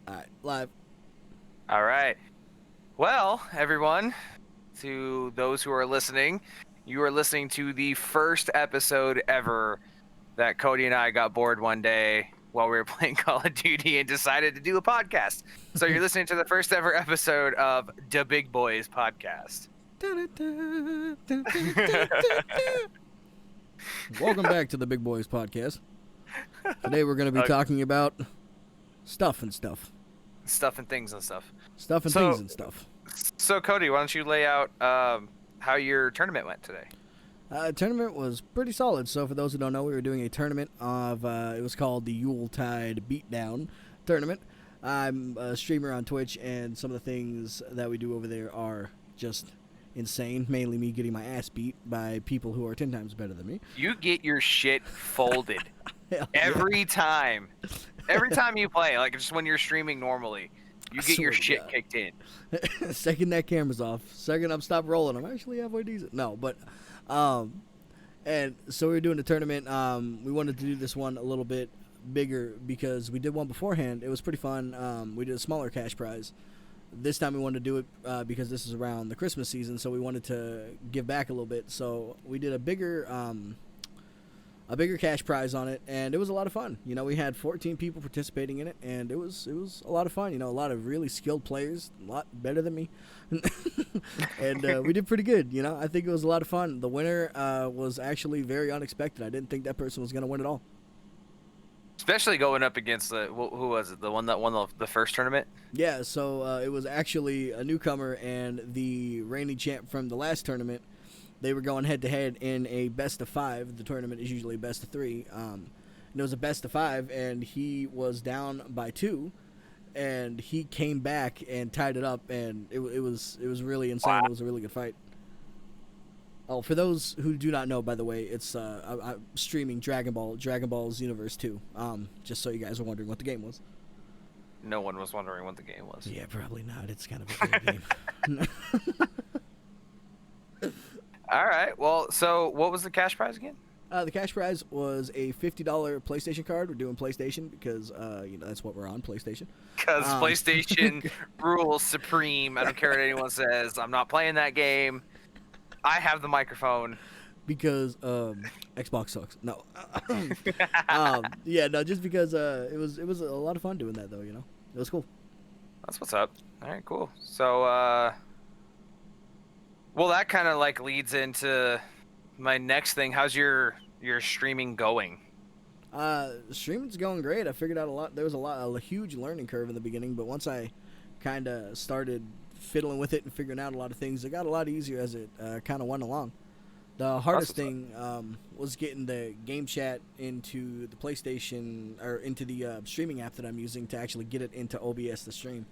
All right, live. All right. Well, everyone, to those who are listening, you are listening to the first episode ever that Cody and I got bored one day while we were playing Call of Duty and decided to do a podcast. So you're listening to the first ever episode of the Big Boys podcast. Welcome back to the Big Boys Podcast. Today we're going to be talking about stuff and stuff. Stuff and things and stuff. Stuff and things and stuff. So, Cody, why don't you lay out how your tournament went today? Tournament was pretty solid. So for those who don't know, we were doing a tournament of, it was called the Yuletide Beatdown Tournament. I'm a streamer on Twitch, and some of the things that we do over there are just insane. Mainly me getting my ass beat by people who are 10 times better than me. You get your shit folded every time. Every time you play, like just when you're streaming normally, you get your shit kicked in. Second that camera's off, second I'm stopped rolling, I'm actually halfway decent. No, but and so we were doing the tournament. We wanted to do this one a little bit bigger because we did one beforehand. It was pretty fun. We did a smaller cash prize. This time we wanted to do it because this is around the Christmas season, so we wanted to give back a little bit. So we did a bigger cash prize on it, and it was a lot of fun. You know, we had 14 people participating in it, and it was a lot of fun. You know, a lot of really skilled players, a lot better than me, and we did pretty good. You know, I think it was a lot of fun. The winner was actually very unexpected. I didn't think that person was going to win at all. Especially going up against who was it? The one that won the first tournament? Yeah, so it was actually a newcomer and the reigning champ from the last tournament. They were going head-to-head in a best-of-5. The tournament is usually best-of-3. And it was a best-of-5, and he was down by 2. And he came back and tied it up, and it was really insane. Wow. It was a really good fight. Oh, for those who do not know, by the way, it's I'm streaming Dragon Ball's Universe 2. Just so you guys are wondering what the game was. No one was wondering what the game was. Yeah, probably not. It's kind of a great game. All right. Well, so what was the cash prize again? The cash prize was a $50 PlayStation card. We're doing PlayStation because, that's what we're on, PlayStation. Because PlayStation rules supreme. I don't care what anyone says. I'm not playing that game. I have the microphone. Because Xbox sucks. No. Just because it was a lot of fun doing that, though, you know. It was cool. That's what's up. All right, cool. So, well, that kind of like leads into my next thing. How's your streaming going? Streaming's going great. I figured out a lot. There was a huge learning curve in the beginning, but once I kind of started fiddling with it and figuring out a lot of things, it got a lot easier as it kind of went along. The hardest thing was getting the game chat into the PlayStation or into the streaming app that I'm using to actually get it into OBS to stream.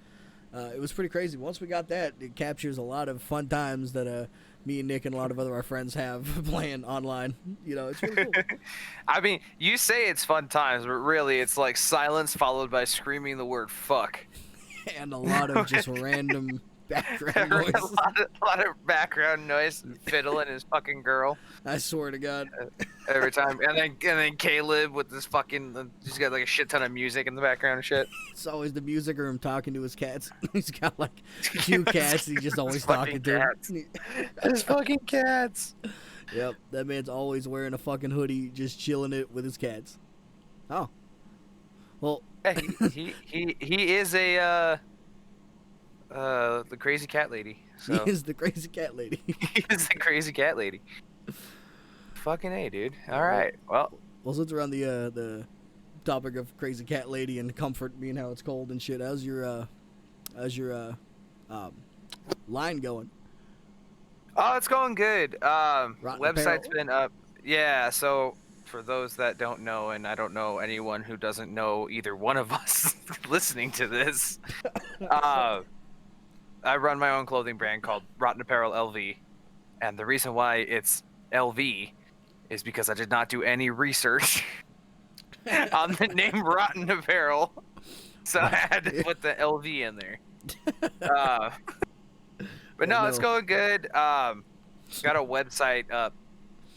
It was pretty crazy. Once we got that, it captures a lot of fun times that me and Nick and a lot of other our friends have playing online. You know, it's really cool. I mean, you say it's fun times, but really it's like silence followed by screaming the word fuck. And a lot of just random background noise. a lot of background noise, fiddling his fucking girl. I swear to God. Every time, and then Caleb with this fucking, he's got like a shit ton of music in the background and shit. It's always the music or him talking to his cats. He's got like 2 cats. He's just always talking to them. His fucking cats. Yep, that man's always wearing a fucking hoodie, just chilling it with his cats. Oh, well. Yeah, he is the crazy cat lady. So. He is the crazy cat lady. He is the crazy cat lady. Fucking A, dude. All right. Well, since we're on the topic of crazy cat lady and comfort being how it's cold and shit, how's your line going? Oh, it's going good. Website's apparel? been up. Yeah. So for those that don't know, and I don't know anyone who doesn't know either one of us listening to this, I run my own clothing brand called Rotten Apparel LV, and the reason why it's LV is because I did not do any research on the name Rotten Apparel, so I had to put the LV in there. But no, it's going good. Got a website up.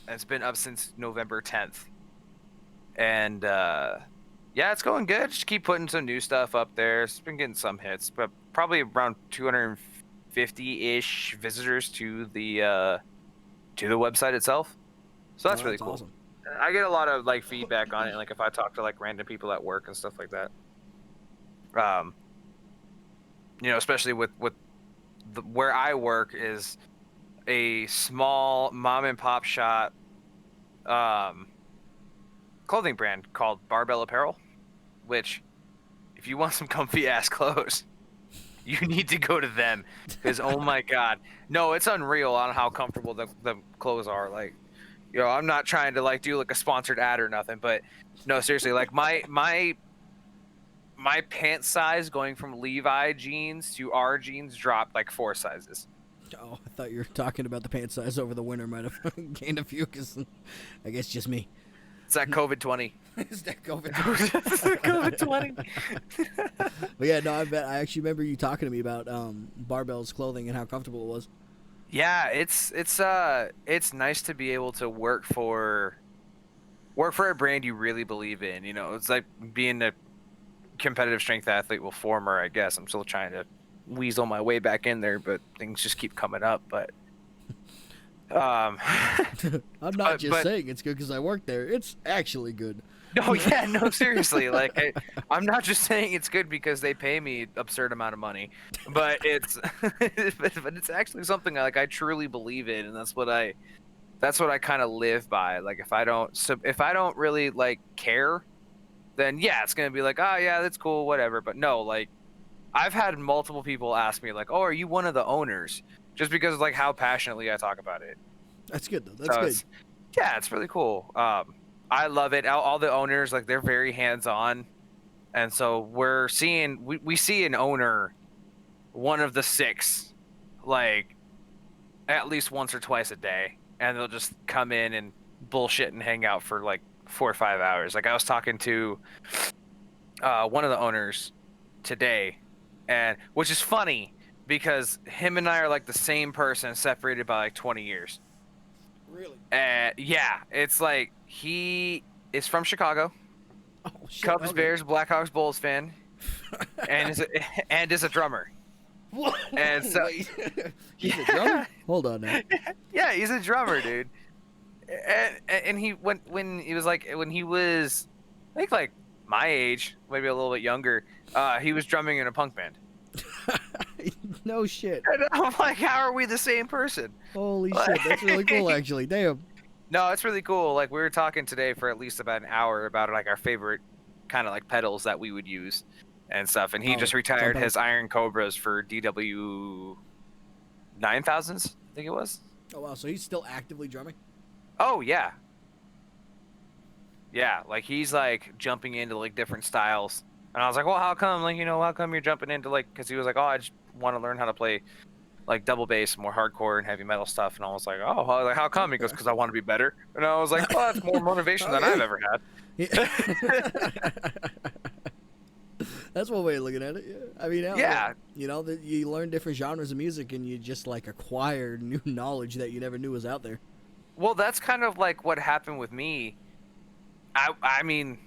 It's been up since November 10th, and Yeah, it's going good. Just keep putting some new stuff up there. It's been getting some hits, but probably around 250-ish visitors to the website itself. So that's Oh, really that's cool. awesome. I get a lot of like feedback on it, like if I talk to like random people at work and stuff like that. Um, especially with where I work is a small mom and pop shop um clothing brand called Barbell Apparel, which if you want some comfy ass clothes, you need to go to them because oh my god, no, it's unreal on how comfortable the clothes are. Like, I'm not trying to like do like a sponsored ad or nothing, but no, seriously, like my pant size going from Levi jeans to our jeans dropped like 4 sizes. Oh, I thought you were talking about the pant size over the winter might have gained a few, because I guess just me. It's that COVID-20. Is that COVID? COVID-20. But yeah, no, I bet. I actually remember you talking to me about Barbell's clothing and how comfortable it was. Yeah, it's nice to be able to work for a brand you really believe in. It's like being a competitive strength athlete, well, former, I guess. I'm still trying to weasel my way back in there, but things just keep coming up. But I'm not just saying it's good because I work there. It's actually good. No, yeah, no, seriously. Like, I'm not just saying it's good because they pay me absurd amount of money, but it's but it's actually something I truly believe in, and that's what I kind of live by. Like, if I don't really like care, then yeah, it's gonna be like, oh yeah, that's cool, whatever. But no, like, I've had multiple people ask me like, oh, are you one of the owners? Just because of like how passionately I talk about it. That's good though. That's good. Yeah, it's really cool. I love it. All the owners, like, they're very hands-on, and so we see an owner, one of the 6, like at least once or twice a day, and they'll just come in and bullshit and hang out for like 4 or 5 hours. Like, I was talking to one of the owners today, and which is funny because him and I are like the same person separated by like 20 years. Really? Yeah, it's like he is from Chicago. Oh, shit. Cubs, Okay. Bears, Blackhawks, Bulls fan, and is a drummer. What? And so He's a drummer? Hold on now. Yeah, he's a drummer, dude. And he when he was I think like my age, maybe a little bit younger, he was drumming in a punk band. No shit. And I'm like, how are we the same person? Holy shit, that's really cool actually. Damn. No, it's really cool. Like, we were talking today for at least about an hour about like our favorite kind of like pedals that we would use and stuff. And he just retired his Iron Cobras for DW 9000s, I think it was. Oh wow, so he's still actively drumming? Oh yeah. Yeah, like he's like jumping into like different styles. And I was like, well, how come? Like, how come you're jumping into like? Because he was like, oh, I just want to learn how to play like double bass, more hardcore and heavy metal stuff. And I was like, oh, well, like, how come? He goes, because I want to be better. And I was like, oh, that's more motivation than I've ever had. Yeah. That's one way of looking at it. Yeah. I mean, yeah. You learn different genres of music and you just like acquire new knowledge that you never knew was out there. Well, that's kind of like what happened with me. I mean,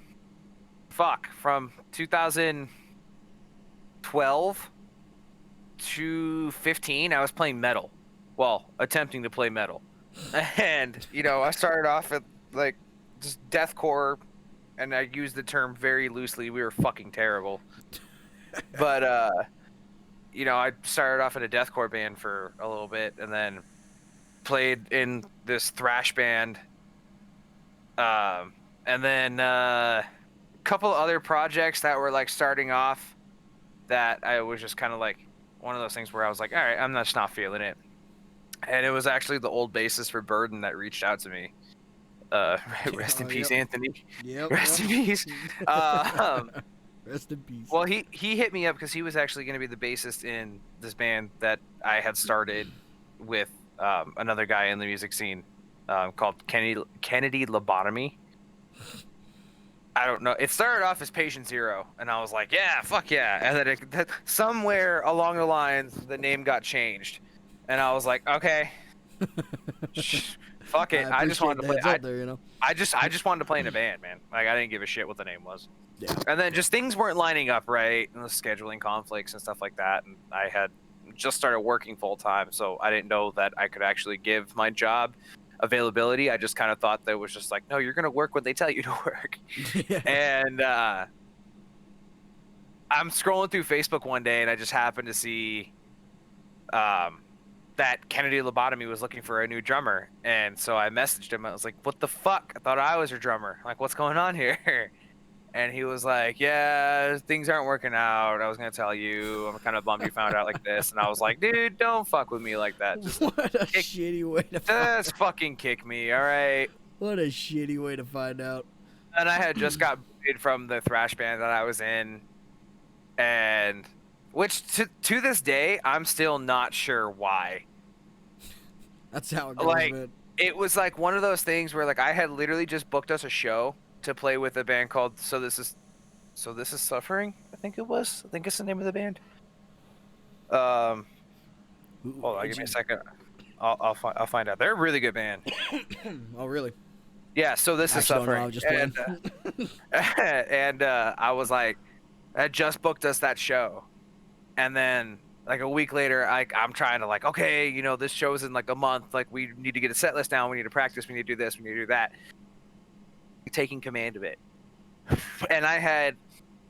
fuck, from 2012 to 15, I was playing metal. Well, attempting to play metal. And, I started off at like just deathcore, and I use the term very loosely. We were fucking terrible. But I started off in a deathcore band for a little bit, and then played in this thrash band, and then a couple other projects that were like starting off that I was just kind of like one of those things where I was like, all right, I'm just not feeling it. And it was actually the old bassist for Burden that reached out to me. Rest in peace, Anthony. Yep. Rest in peace. Rest in peace. Well, he hit me up because he was actually going to be the bassist in this band that I had started with another guy in the music scene called Kennedy Lobotomy. I don't know. It started off as Patient Zero, and I was like, yeah, fuck yeah. And then somewhere along the lines, the name got changed. And I was like, okay, fuck it. I just wanted to play. Heads up there, you know. I just wanted to play in a band, man. Like I didn't give a shit what the name was. Yeah. And then just things weren't lining up right, and the scheduling conflicts and stuff like that. And I had just started working full time, so I didn't know that I could actually give my job availability. I just kind of thought that it was just like, no, you're gonna work when they tell you to work. Yeah. And I'm scrolling through Facebook one day, and I just happened to see that Kennedy Lobotomy was looking for a new drummer. And so I messaged him. I was like, what the fuck? I thought I was your drummer. Like, what's going on here? And he was like, yeah, things aren't working out. I was going to tell you. I'm kind of bummed you found out like this. And I was like, dude, don't fuck with me like that. Just what a shitty way to find out. Just fucking kick me, all right? What a shitty way to find out. And I had just got booted from the thrash band that I was in. And which to this day, I'm still not sure why. That's how it goes, like, man. It was like one of those things where like I had literally just booked us a show to play with a band called So This Is Suffering, I think it was. I think it's the name of the band. Hold on, give me a second. I'll find out. They're a really good band. Oh, really? Yeah, So This Is Suffering. I was just playing. And I was like, I just booked us that show, and then like a week later, I'm trying to like, okay, you know, this show's in like a month. Like we need to get a set list down. We need to practice. We need to do this. We need to do that. Taking command of it, and I had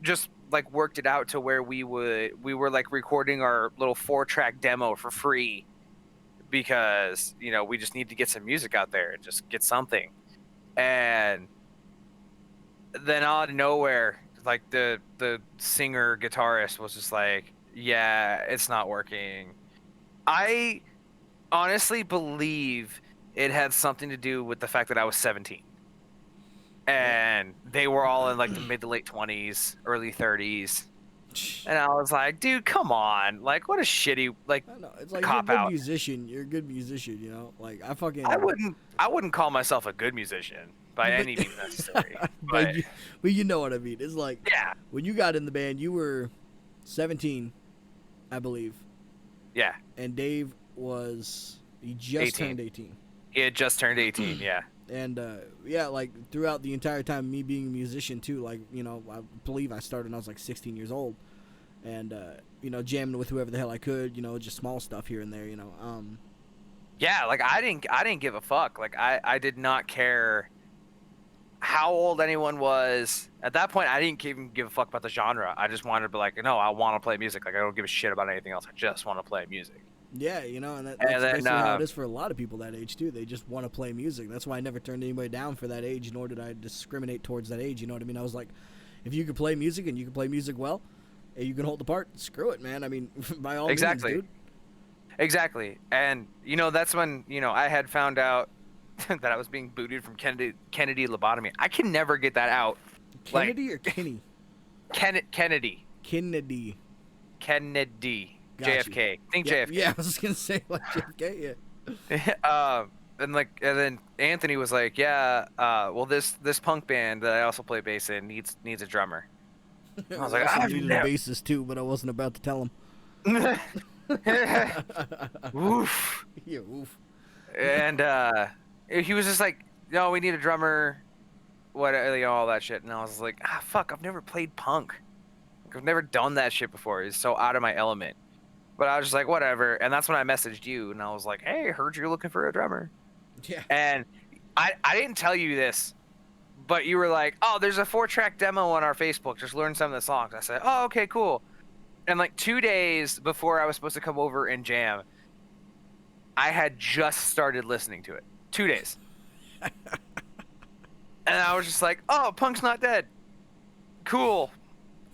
just like worked it out to where we were like recording our little 4-track demo for free because, you know, we just need to get some music out there and just get something. And then out of nowhere, like the singer guitarist was just like, yeah, it's not working. I honestly believe it had something to do with the fact that I was 17. And they were all in like the mid to late 20s, early 30s. And I was like, dude, come on. Like, what a shitty, like, I know. It's like cop you're a good out. musician. You're a good musician, you know? Like, I wouldn't call myself a good musician by any means necessary. but you know what I mean. It's like, yeah. When you got in the band, you were 17, I believe. Yeah. And Dave he just turned 18. He had just turned 18, yeah. And, yeah, like, throughout the entire time, me being a musician, too, like, you know, I believe I started when I was, like, 16 years old. And, you know, jamming with whoever the hell I could, you know, just small stuff here and there, you know. Yeah, like, I didn't give a fuck. Like, I did not care how old anyone was. At that point, I didn't even give a fuck about the genre. I just wanted to be like, no, I want to play music. Like, I don't give a shit about anything else. I just want to play music. Yeah, you know, and that's basically how it is for a lot of people that age, too. They just want to play music. That's why I never turned anybody down for that age, nor did I discriminate towards that age, you know what I mean? I was like, if you could play music and you can play music well, and you can hold the part, screw it, man. I mean, by all means, dude. Exactly. And, you know, that's when, you know, I had found out that I was being booted from Kennedy Lobotomy. I can never get that out. Kennedy or Kinney? Kennedy. Kennedy. JFK. Think yeah, JFK. Yeah, I was just gonna say like JFK. Yeah. And then Anthony was like, yeah, well this punk band that I also play bass in needs a drummer. I was like, I needed a bassist too, but I wasn't about to tell him. Oof. Yeah, oof. And he was just like, no, we need a drummer. What, you know, all that shit. And I was like, fuck, I've never played punk. Like, I've never done that shit before. It's so out of my element. But I was just like, whatever. And that's when I messaged you, and I was like, hey, heard you're looking for a drummer. Yeah. And I didn't tell you this, but you were like, oh, there's a 4-track demo on our Facebook. Just learn some of the songs. I said, oh, okay, cool. And like 2 days before I was supposed to come over and jam, I had just started listening to it. 2 days. And I was just like, oh, punk's not dead. Cool.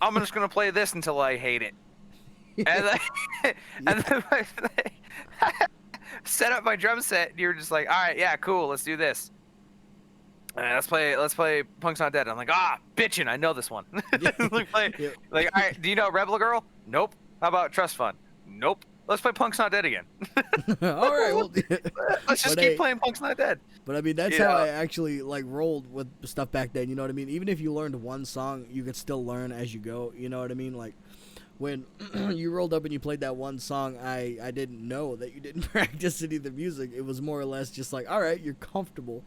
I'm just going to play this until I hate it. And then I set up my drum set, and you were just like, all right, yeah, cool, let's do this. Let's play Punk's Not Dead. I'm like, bitchin', I know this one. Like, all right, do you know Rebel Girl? Nope. How about Trust Fund? Nope. Let's play Punk's Not Dead again. All right, well, let's just keep playing Punk's Not Dead. But I mean, that's how I actually like rolled with stuff back then. You know what I mean? Even if you learned one song, you could still learn as you go. You know what I mean? Like when you rolled up and you played that one song, I didn't know that you didn't practice any of the music. It was more or less just like, all right, you're comfortable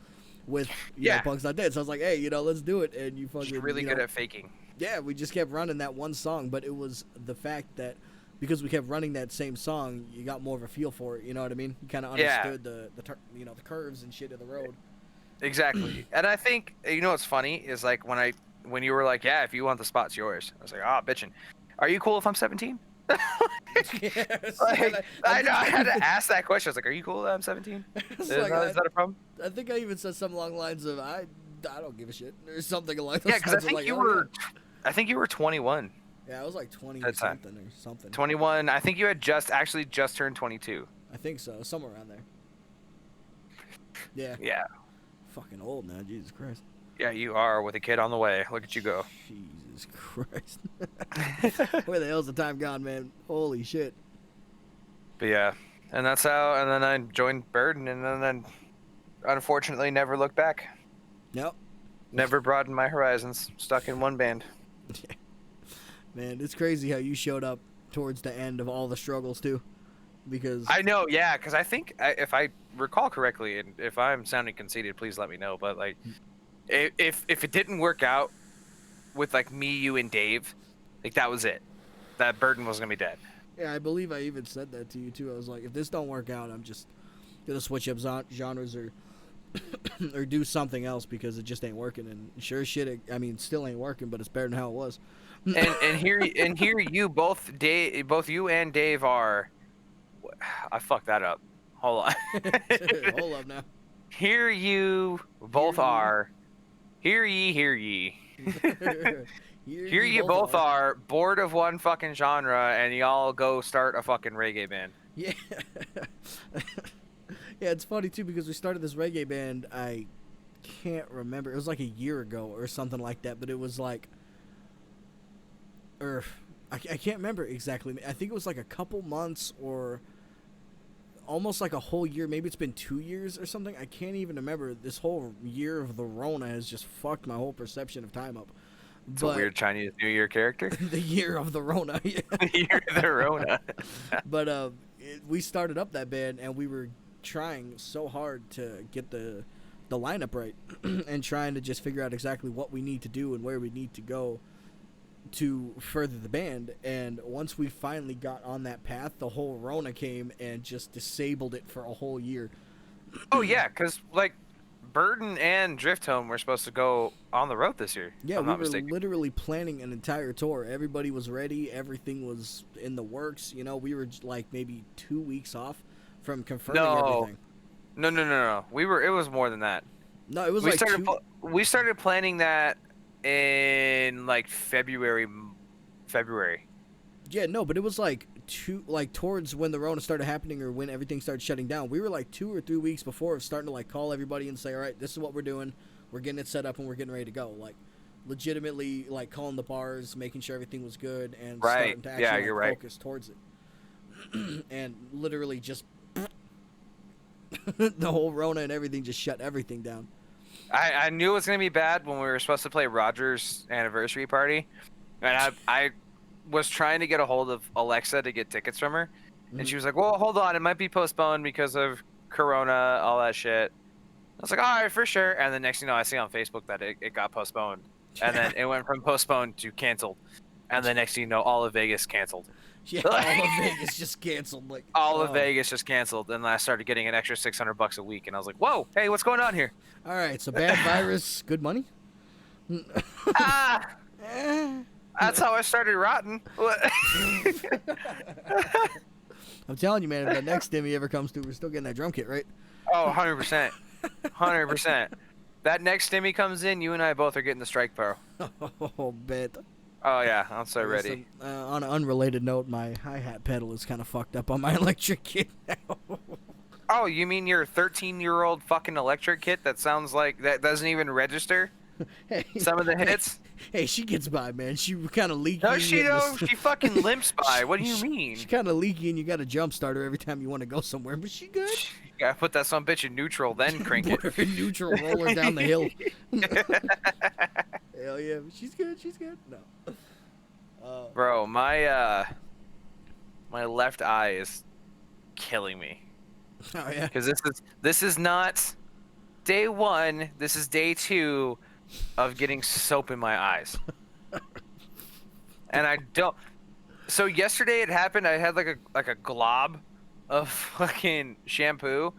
with you know Punk's Not Dead. So I was like, hey, you know, let's do it. And you fucking She's really good at faking. Yeah, we just kept running that one song, but it was the fact that because we kept running that same song, you got more of a feel for it. You know what I mean? You kind of understood the you know, the curves and shit of the road. Exactly. And I think, you know what's funny is like when you were like, yeah, if you want the spot's yours. I was like, oh, bitchin'. Are you cool if I'm 17? Yes. Like, I had to ask that question. I was like, are you cool that I'm 17? Is that a problem? I think I even said something along the lines of, I don't give a shit, or something like that. Yeah, because I think you were 21. Yeah, I was like 20 or something. 21. I think you had just turned 22. I think so, somewhere around there. Yeah. Yeah. Fucking old now, Jesus Christ. Yeah, you are, with a kid on the way. Look at you go. Jesus Christ. Where the hell's the time gone, man? Holy shit. But yeah, and that's how. And then I joined Burden, and then unfortunately never looked back. Nope. Never broadened my horizons. Stuck in one band. Man, it's crazy how you showed up towards the end of all the struggles too, because I know, yeah, because I think if I recall correctly, and if I'm sounding conceited, please let me know. But like, if it didn't work out with like me, you, and Dave, like that was it. That Burden was gonna be dead. Yeah, I believe I even said that to you too. I was like, if this don't work out, I'm just gonna switch up genres or or do something else because it just ain't working. And sure shit, it still ain't working, but it's better than how it was. and here you both you and Dave are. I fucked that up. Hold on. Hold up now. Here you both are. Hear ye, hear ye. Here you both are bored of one fucking genre, and y'all go start a fucking reggae band. Yeah. Yeah, it's funny too because we started this reggae band. I can't remember. It was like a year ago or something like that, but it was like, I can't remember exactly. I think it was like a couple months or almost like a whole year. Maybe it's been 2 years or something. I can't even remember. This whole year of the Rona has just fucked my whole perception of time up. It's a weird Chinese New Year character. The year of the Rona. Yeah. The year of the Rona. But we started up that band and we were trying so hard to get the lineup right and trying to just figure out exactly what we need to do and where we need to go to further the band. And once we finally got on that path, the whole Rona came and just disabled it for a whole year. Oh yeah, because like Burden and Drift Home were supposed to go on the road this year. Yeah, we were literally planning an entire tour. Everybody was ready. Everything was in the works. You know, we were like maybe 2 weeks off from confirming everything. No. It was more than that. No, it was we started planning that in like February. Yeah, no, but it was like towards when the Rona started happening or when everything started shutting down. We were like 2 or 3 weeks before of starting to like call everybody and say, all right, this is what we're doing. We're getting it set up and we're getting ready to go. Like legitimately like calling the bars, making sure everything was good and starting to actually focus towards it. And literally just the whole Rona and everything just shut everything down. I knew it was going to be bad when we were supposed to play Roger's anniversary party. And I was trying to get a hold of Alexa to get tickets from her. Mm-hmm. And she was like, well, hold on. It might be postponed because of Corona, all that shit. I was like, all right, for sure. And the next thing you know, I see on Facebook that it got postponed. And then it went from postponed to canceled. And the next thing you know, all of Vegas canceled. Yeah, all of Vegas just canceled. Like all of Vegas just canceled, and I started getting an extra $600 a week, and I was like, "Whoa, hey, what's going on here?" All right, so bad virus, good money. That's how I started rotting. I'm telling you, man, if that next stimmy ever comes through, we're still getting that drum kit, right? Oh, 100%, 100%. That next stimmy comes in, you and I both are getting the strike pro. Oh, bet. Oh yeah, I'm so ready. On an unrelated note, my hi-hat pedal is kind of fucked up on my electric kit now. Oh, you mean your 13-year-old fucking electric kit that sounds like that doesn't even register? Hey, some of the hits. Hey, she gets by, man. She kind of leaky. No, she don't. She fucking limps by. What do you mean? She's kind of leaky, and you got to jump start her every time you want to go somewhere. But she good. You gotta put that son bitch in neutral, then crank it. Neutral, roll her down the hill. Hell yeah, she's good. She's good. No. Bro, my left eye is killing me. Oh yeah. Because this is not day 1. This is day 2 of getting soap in my eyes. And I don't. So yesterday it happened. I had like a glob of fucking shampoo,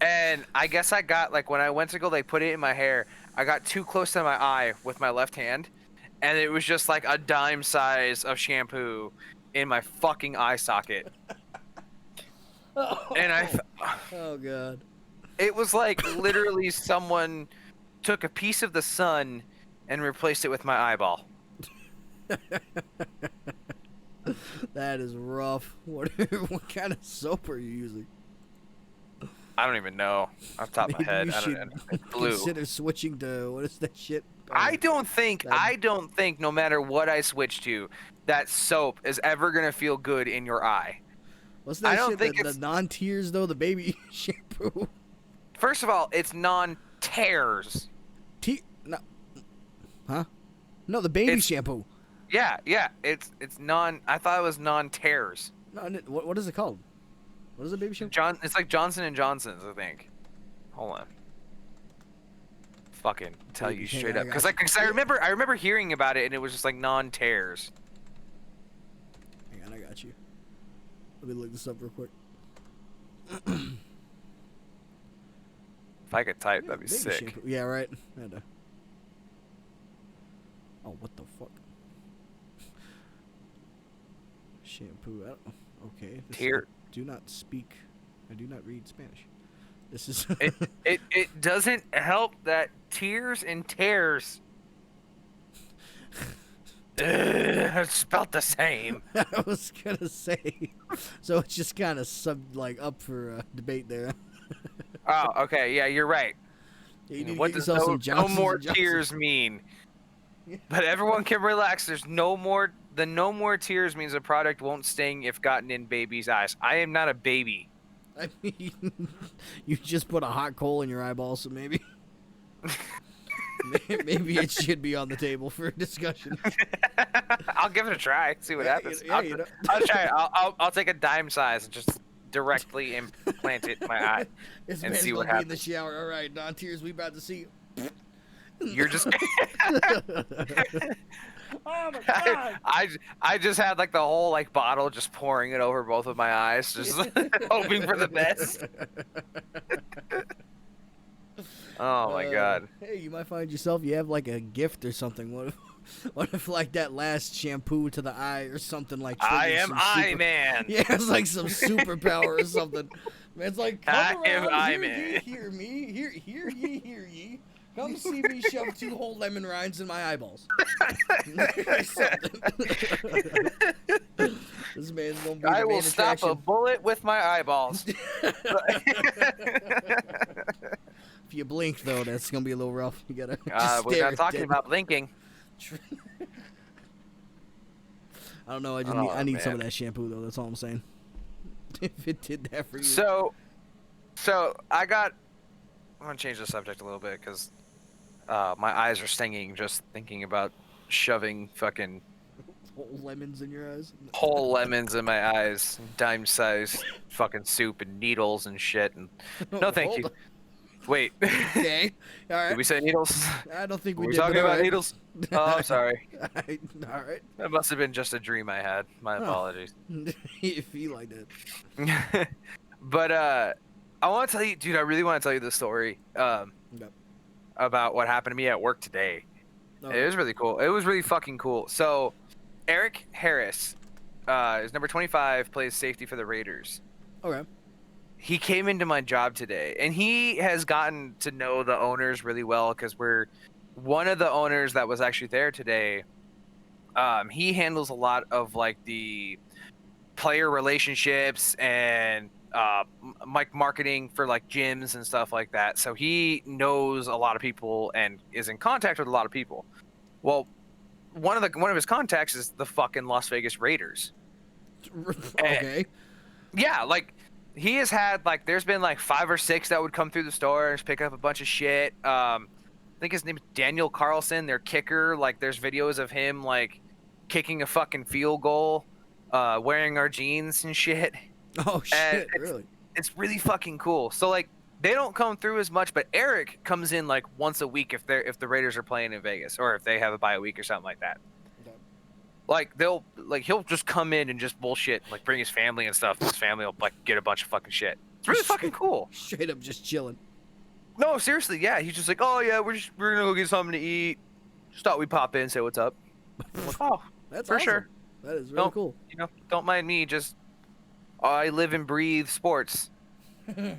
and I guess I got like when I went to go like put it in my hair, I got too close to my eye with my left hand, and it was just like a dime size of shampoo in my fucking eye socket. And Oh god. it was like literally someone took a piece of the sun and replaced it with my eyeball. That is rough. What kind of soap are you using? I don't even know off the top of my Maybe head. you I should don't know. It's blue. consider switching to what is that shit? I don't think no matter what I switch to, that soap is ever gonna feel good in your eye. What's that I don't shit? think The non-tears though, the baby shampoo. First of all, it's non-tears. No. Huh? No, the baby It's- shampoo. Yeah, it's non. I thought it was non-tears. No, what is it called? What is the baby shampoo? It's like Johnson and Johnson's, I think. Hold on. Fucking tell you Hang straight on, up, I because got I remember hearing about it and it was just like non-tears. Hang on, I got you. Let me look this up real quick. If I could type, that'd be Baby sick. shampoo. Yeah, right. I had to- Oh, what the fuck? Shampoo. Okay. This Tear. do not speak. I do not read Spanish. This is. It doesn't help that tears and tears. It's spelled the same. I was gonna say. So it's just kind of up for debate there. Oh, okay, yeah, you're right. Yeah, you need to What get does yourself some no Johnsons more and Johnsons. tears mean? But everyone can relax. There's no more. The no more tears means the product won't sting if gotten in baby's eyes. I am not a baby. I mean, you just put a hot coal in your eyeball, so maybe. Maybe it should be on the table for discussion. I'll give it a try. See what happens. Yeah, you know. I'll try it. I'll take a dime size and just directly implant it in my eye This and man's see what gonna be in the happens. shower. All right, non-tears. We about to see. You're just. Oh my god! I just had like the whole like bottle just pouring it over both of my eyes, just hoping for the best. Oh my god. Hey, you might find yourself. You have like a gift or something. What if like that last shampoo to the eye or something like? I triggers am some Eye super- Man. Yeah, it's like some superpower or something. Man, it's like come I around, am Eye hear Man. ye, hear me, hear ye. Come see me shove 2 whole lemon rinds in my eyeballs. This man's gonna be I the will main stop a attraction. bullet with my eyeballs. If you blink though, that's gonna be a little rough. You gotta. We're just stare not talking dead. about blinking. I don't know. I need some of that shampoo though. That's all I'm saying. If it did that for you. So I'm gonna change the subject a little bit because my eyes are stinging just thinking about shoving fucking Whole lemons in your eyes. whole lemons in my eyes, dime-sized fucking soup and needles and shit. And no, thank you. Hold Wait, Okay. All right. did we say needles? I don't think Were we we did. talking but all about right. needles? Oh, I'm sorry. All right. That must have been just a dream I had. My Huh. apologies. If you like that. But I want to tell you, dude. I really want to tell you the story Yep. about what happened to me at work today. Oh, It was really cool. It was really fucking cool. So, Erik Harris is number 25, plays safety for the Raiders. okay. He came into my job today, and he has gotten to know the owners really well because we're one of the owners that was actually there today. He handles a lot of like the player relationships and marketing for like gyms and stuff like that. So he knows a lot of people and is in contact with a lot of people. Well, one of his contacts is the fucking Las Vegas Raiders. Okay. Yeah, like he has had like there's been like 5 or 6 that would come through the store and just pick up a bunch of shit. I think his name is Daniel Carlson, their kicker. Like there's videos of him like kicking a fucking field goal, wearing our jeans and shit. Oh shit! Really? It's really fucking cool. So like they don't come through as much, but Erik comes in like once a week if the Raiders are playing in Vegas or if they have a bye week or something like that. Okay. Like he'll just come in and just bullshit, like bring his family and stuff. His family will like get a bunch of fucking shit. It's really fucking cool. Straight up just chilling. No, seriously, yeah. He's just like, oh yeah, we're gonna go get something to eat. Just thought we'd pop in, say what's up. I'm like, oh, that's for awesome. sure. That is really cool. You know, don't mind me. Just I live and breathe sports.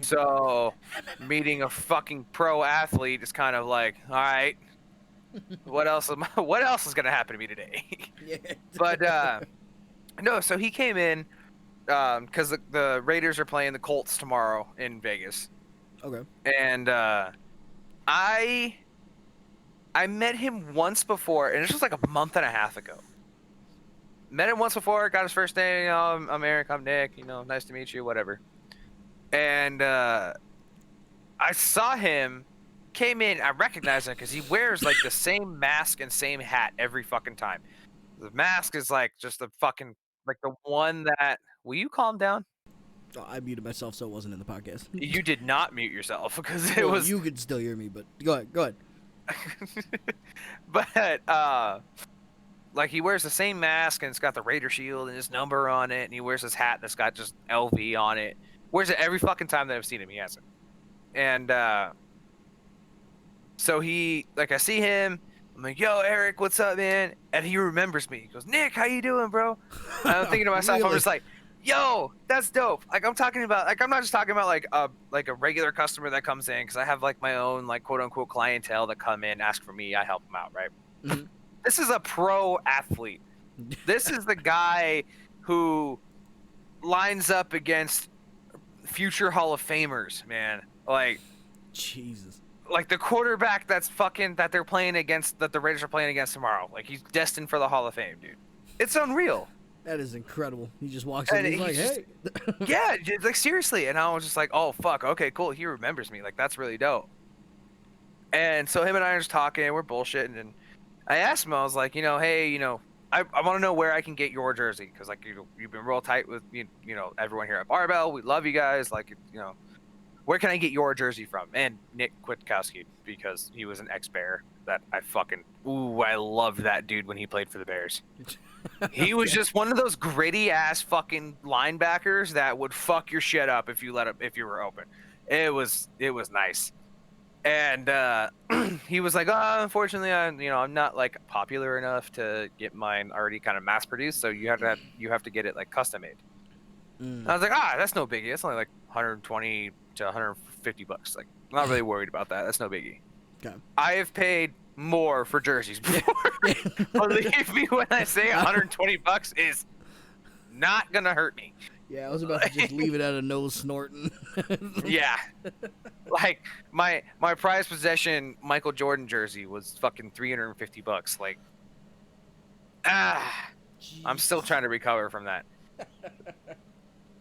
So meeting a fucking pro athlete is kind of like, all right, what else is gonna happen to me today? Yeah. But no, so he came in because the Raiders are playing the Colts tomorrow in Vegas. Okay. And I met him once before, and this was like a month and a half ago. Met him once before, got his first name. You know, I'm Erik, I'm Nick. You know, nice to meet you, whatever. And I saw him, came in, I recognized him because he wears like the same mask and same hat every fucking time. The mask is like just the fucking, like the one that, will you calm down? Oh, I muted myself so it wasn't in the podcast. You did not mute yourself because it well, was. You could still hear me, but go ahead. But like he wears the same mask and it's got the Raider shield and his number on it, and he wears his hat that's got just LV on it. Wears it every fucking time that I've seen him. He has it. And so he, like, I see him. I'm like, yo, Erik, what's up, man? And he remembers me. He goes, Nick, how you doing, bro? And I'm thinking to myself, Really? I'm just like, yo, that's dope. Like, I'm talking about, like, I'm not just talking about like a regular customer that comes in, because I have like my own like quote unquote clientele that come in, ask for me, I help them out, right? Mm-hmm. This is a pro athlete. This is the guy who lines up against future Hall of Famers, man. Like, Jesus. Like the quarterback that they're playing against, that the Raiders are playing against tomorrow. Like, he's destined for the Hall of Fame, dude. It's unreal. That is incredible. He just walks in and he's like, hey. Yeah, like, seriously. And I was just like, oh, fuck. Okay, cool. He remembers me. Like, that's really dope. And so him and I are just talking, we're bullshitting, and I asked him, I was like, hey, I want to know where I can get your jersey, because like you've been real tight with everyone here at Barbell. We love you guys. Like, where can I get your jersey from? And Nick Kwiatkowski, because he was an ex-Bear that I loved that dude when he played for the Bears. He was just one of those gritty ass fucking linebackers that would fuck your shit up if you were open. It was nice. And he was like, oh, unfortunately, I'm not like popular enough to get mine already kind of mass produced, so you have to get it like custom made. I was like, that's no biggie. It's only like 120 to 150 bucks. Like, I'm not really worried about that. That's no biggie. Okay. I have paid more for jerseys before. Believe me when I say 120 bucks is not gonna hurt me. Yeah, I was about to just leave it at a nose snorting. Yeah. Like, my prized possession Michael Jordan jersey was fucking 350 bucks. Like, I'm still trying to recover from that.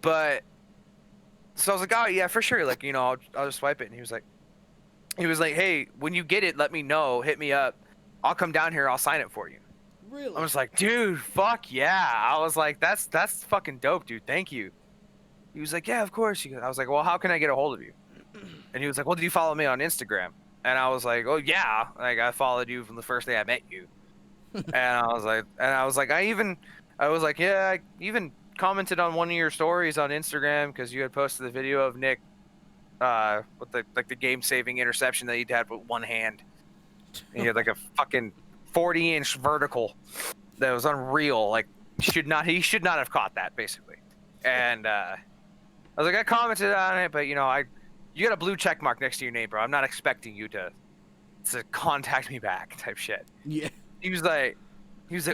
But so I was like, oh yeah, for sure. Like, I'll just swipe it. And he was like, hey, when you get it, let me know. Hit me up. I'll come down here. I'll sign it for you. Really? I was like, dude, fuck yeah. I was like, that's fucking dope, dude. Thank you. He was like, yeah, of course. I was like, well, how can I get a hold of you? And he was like, well, do you follow me on Instagram? And I was like, oh yeah. Like, I followed you from the first day I met you. And I was like, yeah, I even commented on one of your stories on Instagram because you had posted the video of Nick with the game-saving interception that he'd had with one hand. And he had like a fucking 40-inch vertical that was unreal. Like, he should not have caught that, basically. And I was like, I commented on it, but you got a blue check mark next to your name, bro. I'm not expecting you to contact me back, type shit. Yeah. He was like,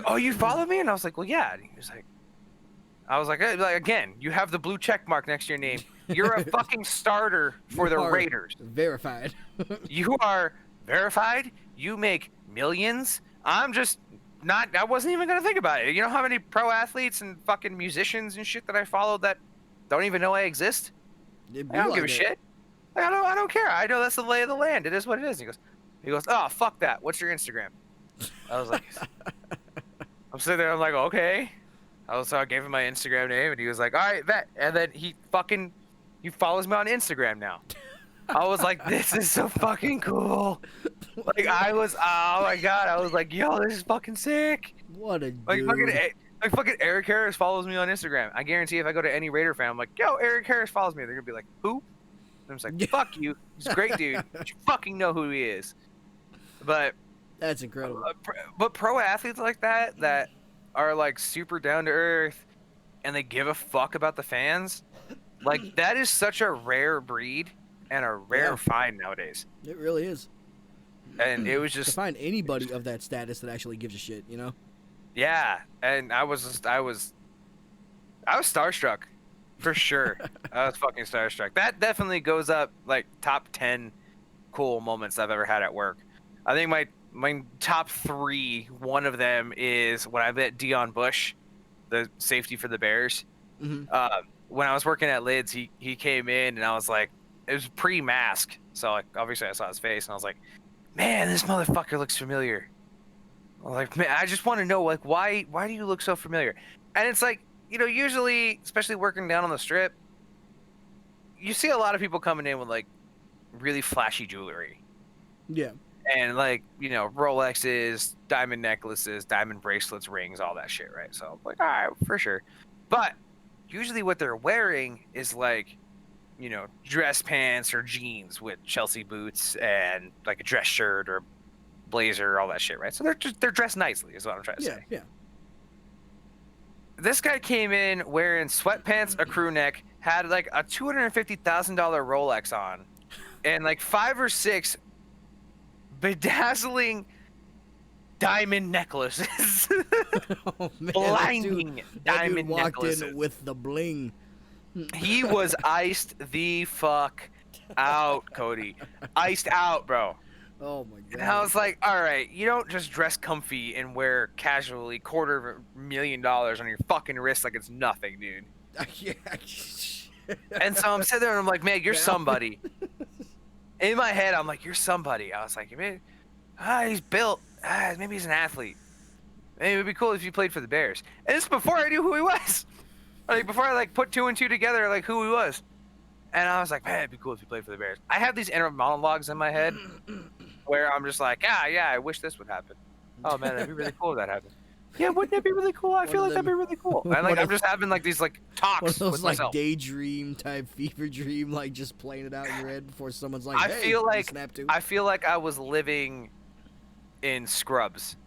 oh, you follow me? And I was like, well, yeah. And he was like, again, you have the blue check mark next to your name. You're a fucking starter for the Raiders. Verified. You are verified. You make millions. I'm just not. I wasn't even gonna think about it. You know how many pro athletes and fucking musicians and shit that I follow that don't even know I exist? I don't give a shit. Like, I don't care. I know that's the lay of the land. It is what it is. He goes, oh, fuck that. What's your Instagram? I was like, I'm sitting there, I'm like, okay. I gave him my Instagram name, and he was like, all right, bet. And then he follows me on Instagram now. I was like, this is so fucking cool. Like, oh my God. I was like, yo, this is fucking sick. What a Like, dude. fucking Erik Harris follows me on Instagram. I guarantee if I go to any Raider fan, I'm like, yo, Erik Harris follows me. They're going to be like, who? And I'm just like, fuck you. He's a great dude. But you fucking know who he is. But That's incredible. But pro athletes like that are like super down to earth and they give a fuck about the fans, like that is such a rare breed and a rare find nowadays. It really is. And it was just to find anybody of that status that actually gives a shit, you know? Yeah, and I was starstruck for sure. I was fucking starstruck. That definitely goes up like top 10 cool moments I've ever had at work. I think my top 3, one of them is when I met Dion Bush, the safety for the Bears. Mm-hmm. When I was working at Lids, he came in and I was like, it was pre-mask, so like obviously I saw his face and I was like, man, this motherfucker looks familiar. Like, man, I just want to know, like, why do you look so familiar? And it's like, you know, usually, especially working down on the strip, you see a lot of people coming in with like really flashy jewelry. Yeah. And like, you know, Rolexes, diamond necklaces, diamond bracelets, rings, all that shit, right? So I'm like, all right, for sure. But usually what they're wearing is like, you know, dress pants or jeans with Chelsea boots and like a dress shirt or blazer, all that shit, right? So they're dressed nicely is what I'm trying to say. Yeah. This guy came in wearing sweatpants, a crew neck, had like a $250,000 Rolex on, and like 5 or 6 bedazzling diamond necklaces. Oh, man, Blinding that dude diamond walked necklaces. in with the bling. He was iced the fuck out, Cody. Iced out, bro. Oh my god. And I was like, all right, you don't just dress comfy and wear casually $250,000 on your fucking wrist like it's nothing, dude. Yeah. And so I'm sitting there and I'm like, man, you're somebody. In my head, I'm like, you're somebody. I was like, man, he's built. Maybe he's an athlete. Maybe it would be cool if you played for the Bears. And this is before I knew who he was. Like, before I like put 2 and 2 together, like who he was. And I was like, man, it'd be cool if you played for the Bears. I have these inner monologues in my head where I'm just like, yeah, I wish this would happen. Oh man, that'd be really cool if that happened. Yeah, wouldn't it be really cool? I feel like that'd be really cool. And like, I'm just having like these like talks one of those with like myself. daydream type fever dream, like just playing it out in your head before someone's like, I hey, feel like snap to. I feel like I was living in Scrubs,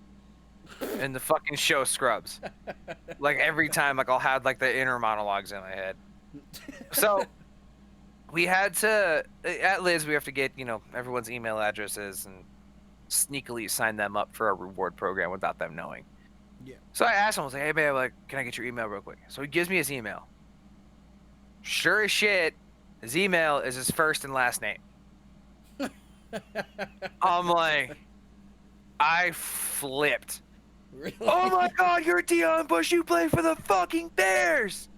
in the fucking show Scrubs. Like every time, like I'll have like the inner monologues in my head. So we had to at Liz, we have to get, you know, everyone's email addresses and sneakily sign them up for a reward program without them knowing. Yeah. So I asked him, I was like, hey man, like, can I get your email real quick? So he gives me his email. Sure as shit, his email is his first and last name. I'm like, I flipped. Really? Oh my god, you're Dion Bush, you play for the fucking Bears!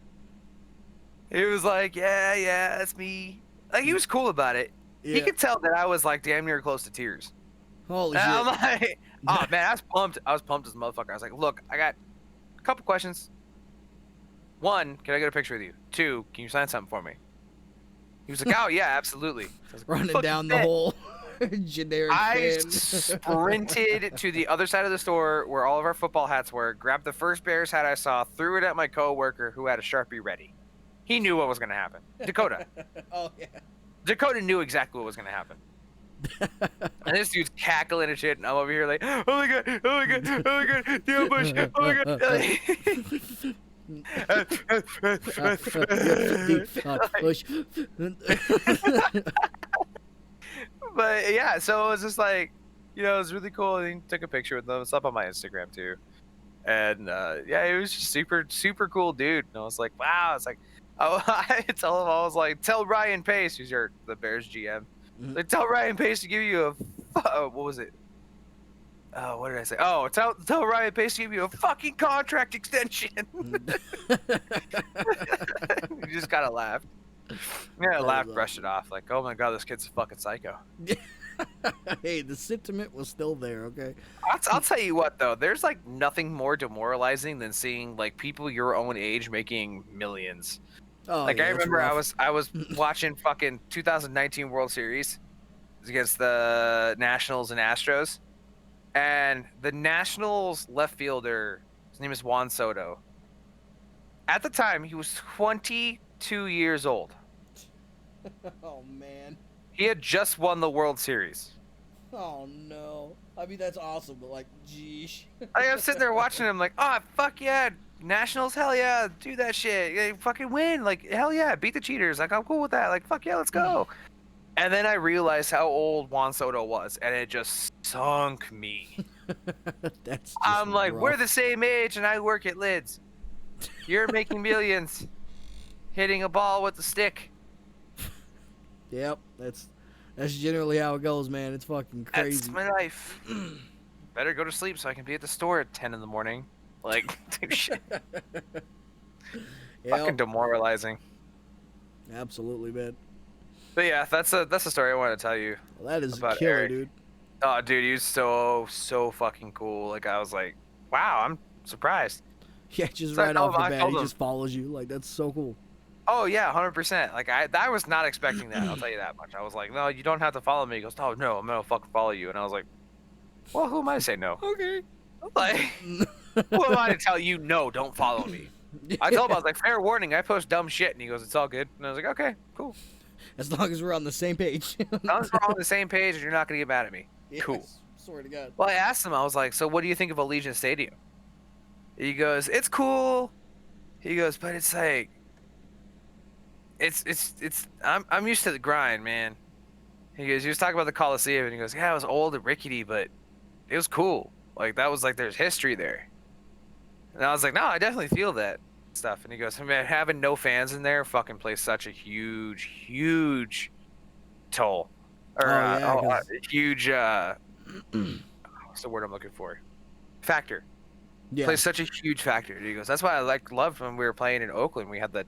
He was like, yeah, that's me. Like, he was cool about it. Yeah. He could tell that I was like damn near close to tears. Holy And shit. I'm like, oh man, I was pumped. I was pumped as a motherfucker. I was like, look, I got a couple questions. 1, can I get a picture with you? 2, can you sign something for me? He was like, oh yeah, absolutely. I was like, Running "Fuck down you the bet." whole generic I fan. sprinted to the other side of the store where all of our football hats were, grabbed the first Bears hat I saw, threw it at my coworker who had a Sharpie ready. He knew what was going to happen. Dakota. Oh yeah. Dakota knew exactly what was going to happen. And this dude's cackling and shit, and I'm over here like, oh my god, oh my god, oh my god, Dion Bush, oh my god. Push. But yeah, so it was just like, you know, it was really cool. And he took a picture with them. It's up on my Instagram too. And yeah, it was just super cool dude. And I was like, wow. It's like, oh, I tell him, I was like, tell Ryan Pace, who's the Bears GM, like, tell Ryan Pace to give you a, what was it? Oh, what did I say? Oh, tell Ryan Pace to give you a fucking contract extension. You just gotta laugh. Yeah, I laughed, brushed it off. Like, oh my god, this kid's a fucking psycho. Hey, the sentiment was still there. Okay. I'll tell you what though, there's like nothing more demoralizing than seeing like people your own age making millions. Oh Like yeah, I it's remember rough. I was watching fucking 2019 World Series against the Nationals and Astros, and the Nationals left fielder, his name is Juan Soto. At the time, he was 22 years old. Oh man. He had just won the World Series. Oh no. I mean that's awesome, but like, geesh. I'm sitting there watching him like, oh fuck yeah, Nationals, hell yeah, do that shit, yeah, fucking win, like hell yeah, beat the cheaters, like I'm cool with that, like fuck yeah, let's go. And then I realized how old Juan Soto was, and it just sunk me. That's just I'm like, we're rough. the same age, and I work at Lids. You're making millions, hitting a ball with a stick. Yep, that's generally how it goes, man. It's fucking crazy. That's my life. Better go to sleep so I can be at the store at 10 in the morning. Like, shit. Fucking Yep, demoralizing. absolutely, man. But yeah, that's a story I wanted to tell you Well, that is about killer, Eric. dude. Oh, dude, he was so fucking cool. Like, I was like, wow, I'm surprised. Yeah, just So right off the I bat, told he him, just follows you. Like that's so cool. oh yeah, 100%. Like, I was not expecting that. I'll tell you that much. I was like, no, you don't have to follow me. He goes, oh no, I'm gonna fucking follow you. And I was like, well, who am I to say no? Okay. Like, who am I to tell you no? Don't follow me. I told him, I was like, fair warning, I post dumb shit. And he goes, it's all good. And I was like, okay, cool. As long as we're on the same page. As long as we're on the same page and you're not going to get mad at me. Yes, Cool. Swear to God. Well, I asked him, I was like, so what do you think of Allegiant Stadium? He goes, it's cool. He goes, but it's like, I'm used to the grind, man. He goes, he was talking about the Coliseum, and he goes, yeah, it was old and rickety, but it was cool. Like, that was like, there's history there. And I was like, no, I definitely feel that stuff. And he goes, man, having no fans in there fucking plays such a huge toll. Or, huge, what's the word I'm looking for? Factor. Yeah. Plays such a huge factor. He goes, that's why I loved when we were playing in Oakland. We had the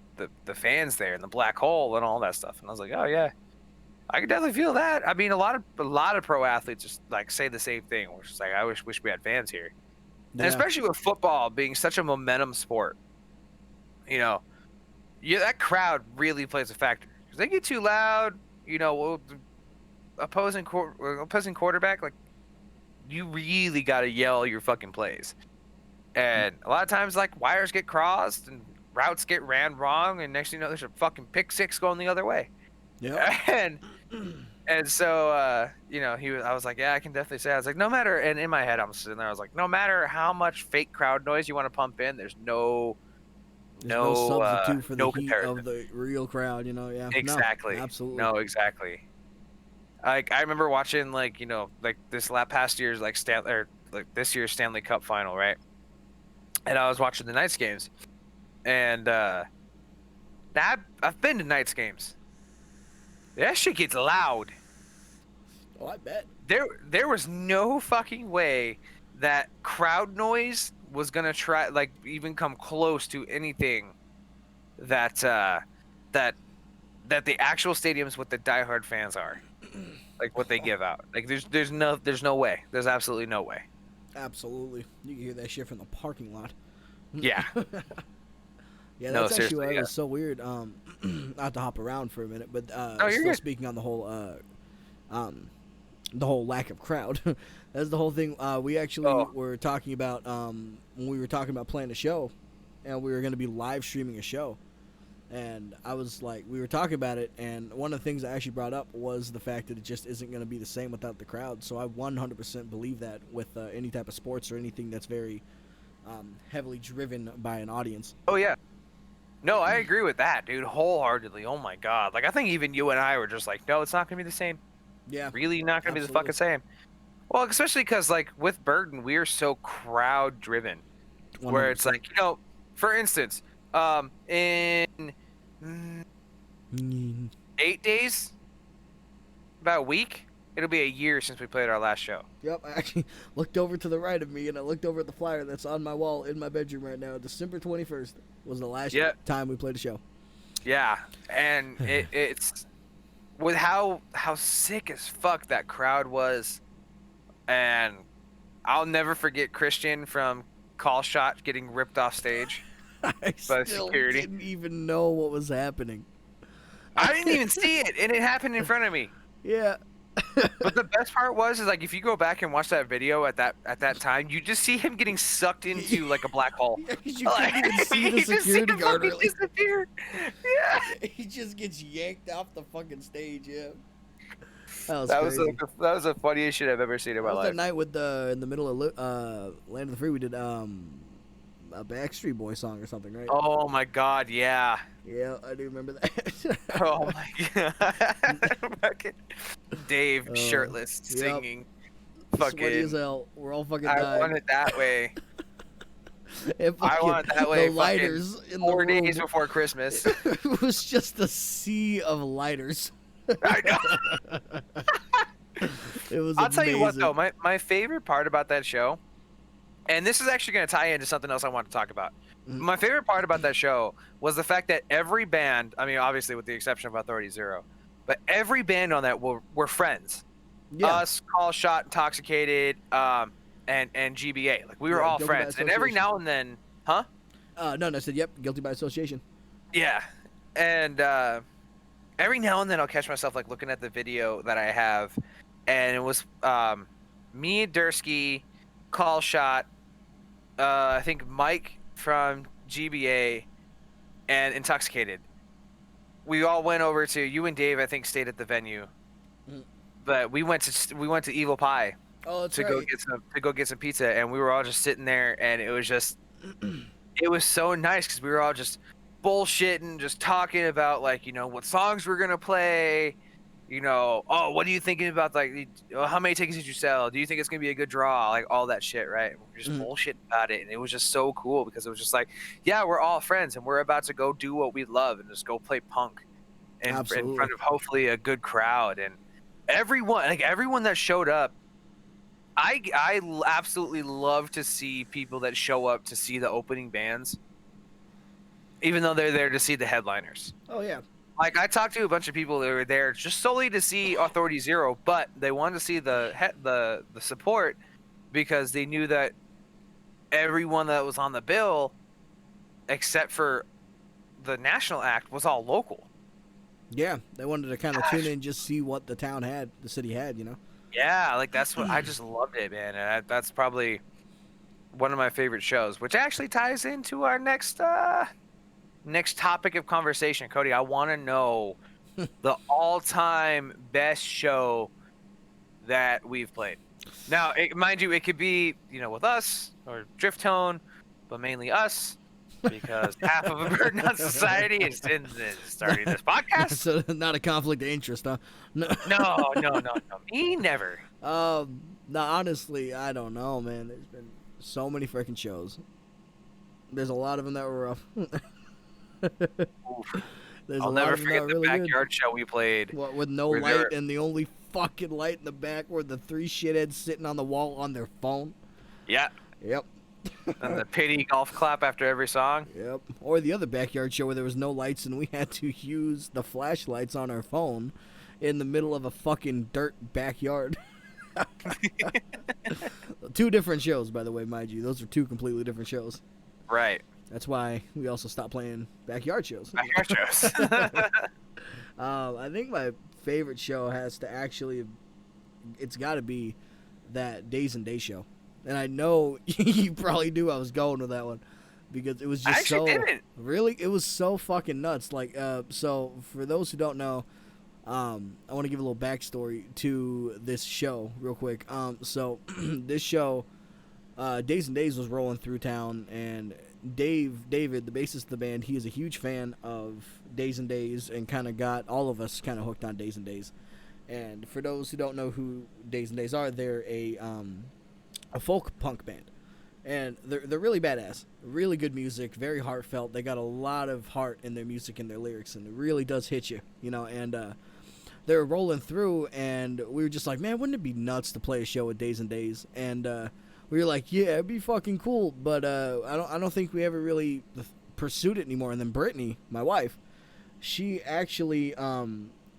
fans there and the black hole and all that stuff. And I was like, oh yeah, I can definitely feel that. I mean, a lot of pro athletes just like say the same thing, which is like, I wish we had fans here. Yeah. And especially with football being such a momentum sport, you know, that crowd really plays a factor. Because they get too loud, you know, opposing quarterback, like, you really got to yell your fucking plays. And a lot of times, like, wires get crossed and routes get ran wrong, and next thing you know, there's a fucking pick six going the other way. Yeah. And so, you know, I was like, yeah, I can definitely say. I was like, no matter, and in my head, I'm sitting there, I was like, no matter how much fake crowd noise you want to pump in, there's no substitute for the heat comparison of the real crowd, you know. Yeah. Exactly. No, absolutely. No, exactly. Like, I remember watching, like, you know, like this past year's like this year's Stanley Cup final, right? And I was watching the Knights games, and I've been to Knights games. That shit gets loud. Oh, I bet. There was no fucking way that crowd noise was gonna try like even come close to anything that that the actual stadiums with the diehard fans are, like what they give out. Like there's no way. There's absolutely no way. Absolutely. You can hear that shit from the parking lot. Yeah. Yeah, No, that's actually why seriously, it was so weird. Not to hop around for a minute, but you're still good. speaking on the whole lack of crowd. That's the whole thing. We actually were talking about when we were talking about playing a show, and we were going to be live streaming a show. And I was like, we were talking about it, and one of the things I actually brought up was the fact that it just isn't going to be the same without the crowd. So I 100% believe that with any type of sports or anything that's very heavily driven by an audience. Oh yeah. No, I agree with that, dude, wholeheartedly. Oh my god. Like I think even you and I were just like, no, it's not gonna be the same. Yeah. Really not gonna be the fucking same. Well, especially because like with Burton, we are so crowd driven, 100%. Where it's like, you know, for instance, in 8 days, about a week, it'll be a year since we played our last show. Yep, I actually looked over to the right of me, and I looked over at the flyer that's on my wall in my bedroom right now. December 21st was the last time we played a show. Yeah, and it's with how sick as fuck that crowd was, and I'll never forget Christian from Call Shot getting ripped off stage I by still security. didn't even know what was happening. I didn't even see it, and it happened in front of me. Yeah. But the best part was is like if you go back and watch that video at that time, you just see him getting sucked into like a black hole. Yeah, 'cause you couldn't even see the You just security him guard fucking really. disappear. Yeah. He just gets yanked off the fucking stage. Yeah. That was That crazy. was the funniest shit I've ever seen in my That was life. that night with in the middle of Land of the Free. We did a Backstreet Boy song or something, right? Oh my god, yeah. Yeah, I do remember that. Oh my god. Fucking Dave shirtless Yep. singing. Sweaty as Fucking hell. We're all fucking I dying. want it that way. And I fucking- want it that way. The lighters in the 4 room. days before Christmas. It was just a sea of lighters. I know. It was. I'll tell you what amazing. though, my favorite part about that show, and this is actually going to tie into something else I want to talk about. Mhm. My favorite part about that show was the fact that every band, I mean, obviously with the exception of Authority Zero, but every band on that were friends. Yeah. Us, Call Shot, Intoxicated, and GBA. Like we were Yeah, all Guilty by friends, and every Association. now and then, huh? No, I said, yep, guilty by association. Yeah, and every now and then I'll catch myself like looking at the video that I have, and it was me, Dursky, Call Shot, I think Mike from GBA, and Intoxicated. We all went over to you and Dave. I think stayed at the venue, but we went to Evil Pie Oh, that's to right. go get some pizza, and we were all just sitting there, and it was just it was so nice because we were all just bullshitting, just talking about like what songs we're gonna play, oh, what are you thinking about, like how many tickets did you sell, do you think it's gonna be a good draw, like all that shit, right? We're just bullshitting about it, and it was just so cool because it was just like, yeah, we're all friends and we're about to go do what we love and just go play punk in Absolutely. front of hopefully a good crowd. And everyone that showed up, I absolutely love to see people that show up to see the opening bands, even though they're there to see the headliners. Oh yeah. Like I talked to a bunch of people that were there just solely to see Authority Zero, but they wanted to see the support because they knew that everyone that was on the bill, except for the national act, was all local. Yeah, they wanted to kind of tune in and just see what the city had, Yeah, like that's what I just loved it, man. And that's probably one of my favorite shows, which actually ties into our next topic of conversation. Cody, I want to know the all-time best show that we've played. Now, mind you, it could be with us or Drift Tone, but mainly us, because half of a Burden on Society is starting this podcast. So not a conflict of interest, huh? No. No, me never. No, honestly, I don't know, man. There's been so many freaking shows. There's a lot of them that were rough. There's I'll a lot never of them that forget were the really backyard show we played. good. With no where light, there- and the only fucking light in the back were the three shitheads sitting on the wall on their phone. Yeah, Yep. and the pity golf clap after every song. Yep. Or the other backyard show where there was no lights and we had to use the flashlights on our phone in the middle of a fucking dirt backyard. Two different shows, by the way, mind you. Those are two completely different shows. Right, That's why we also stopped playing backyard shows. backyard shows. I think my favorite show has to actually, it's got to be that Days and Day show. And I know you probably knew I was going with that one because it was I just actually so didn't. really, it was so fucking nuts. Like, so for those who don't know, I want to give a little backstory to this show real quick. This show, Days and Days was rolling through town, and David, the bassist of the band, he is a huge fan of Days and Days, and kind of got all of us kind of hooked on Days and Days. And for those who don't know who Days and Days are, they're a folk punk band, and they're really badass, really good music, very heartfelt. They got a lot of heart in their music and their lyrics, and it really does hit you, And they were rolling through, and we were just like, man, wouldn't it be nuts to play a show with Days and Days? And we were like, yeah, it'd be fucking cool, but I don't think we ever really pursued it anymore. And then Brittany, my wife, she actually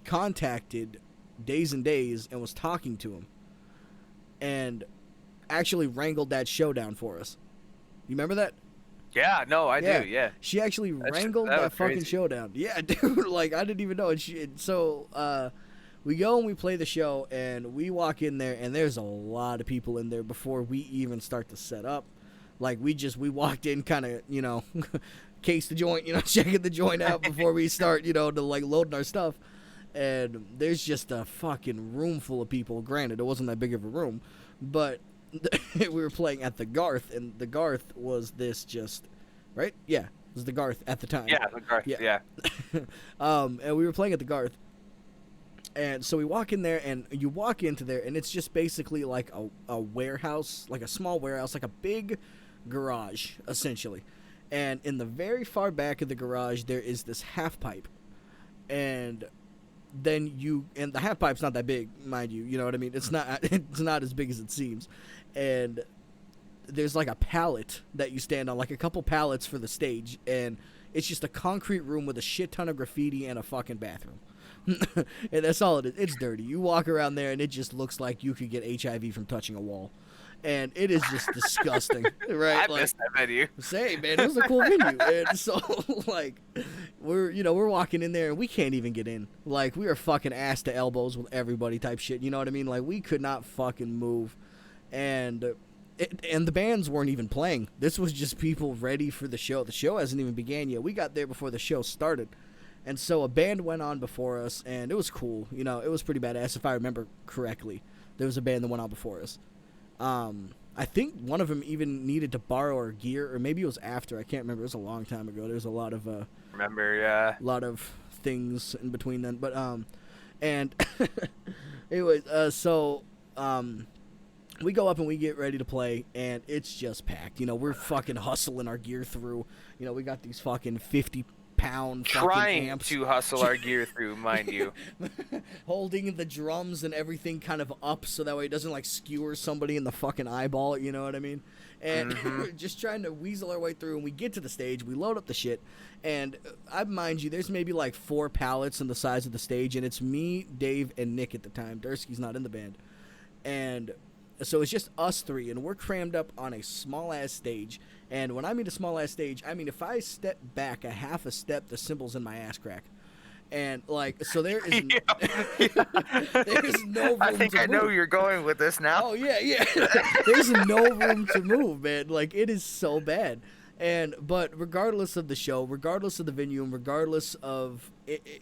contacted Days and Days and was talking to him, and actually wrangled that showdown for us. You remember that? Yeah, no, I do. Yeah, she actually wrangled that fucking showdown. Yeah, dude. Like, I didn't even know. So we go and we play the show, and we walk in there, and there's a lot of people in there before we even start to set up. Like, we walked in kind of, you know, case the joint, you know, checking the joint out before we start, you know, to like loading our stuff. And there's just a fucking room full of people. Granted, it wasn't that big of a room, but we were playing at the Garth, and the Garth was this just, right? Yeah, it was the Garth at the time. Yeah, the Garth, yeah. And we were playing at the Garth. And so we walk in there, and you walk into there, and it's just basically like a warehouse, like a small warehouse, like a big garage, essentially. And in the very far back of the garage, there is this half pipe. And then and the half pipe's not that big, mind you, you know what I mean? It's not as big as it seems. And there's like a pallet that you stand on, like a couple pallets for the stage, and it's just a concrete room with a shit ton of graffiti and a fucking bathroom. And that's all it is. It's dirty. You walk around there and it just looks like you could get HIV from touching a wall. And it is just disgusting, right? I missed that venue. Say, man, it was a cool venue. And so, like, we're walking in there and we can't even get in. Like, we are fucking ass to elbows with everybody type shit. You know what I mean? Like, we could not fucking move. And the bands weren't even playing. This was just people ready for the show. The show hasn't even began yet. We got there before the show started. And so a band went on before us, and it was cool. You know, it was pretty badass, if I remember correctly. There was a band that went on before us. I think one of them even needed to borrow our gear, or maybe it was after. I can't remember. It was a long time ago. There's a lot of yeah. A lot of things in between then. But and anyway, we go up and we get ready to play, and it's just packed. You know, we're fucking hustling our gear through. You know, we got these fucking 50-pound trying amps. To hustle our gear through, mind you. Holding the drums and everything kind of up so that way it doesn't like skewer somebody in the fucking eyeball, you know what I mean? And just trying to weasel our way through, and we get to the stage, we load up the shit, and mind you, there's maybe like 4 pallets in the size of the stage, and it's me, Dave, and Nick at the time. Dursky's not in the band. And so it's just us 3, and we're crammed up on a small-ass stage. And when I mean a small-ass stage, I mean if I step back a half a step, the cymbals in my ass crack. And, like, so there is there's no room I think to I know you're going with this now. Oh, yeah. There's no room to move, man. Like, it is so bad. But regardless of the show, regardless of the venue, and regardless of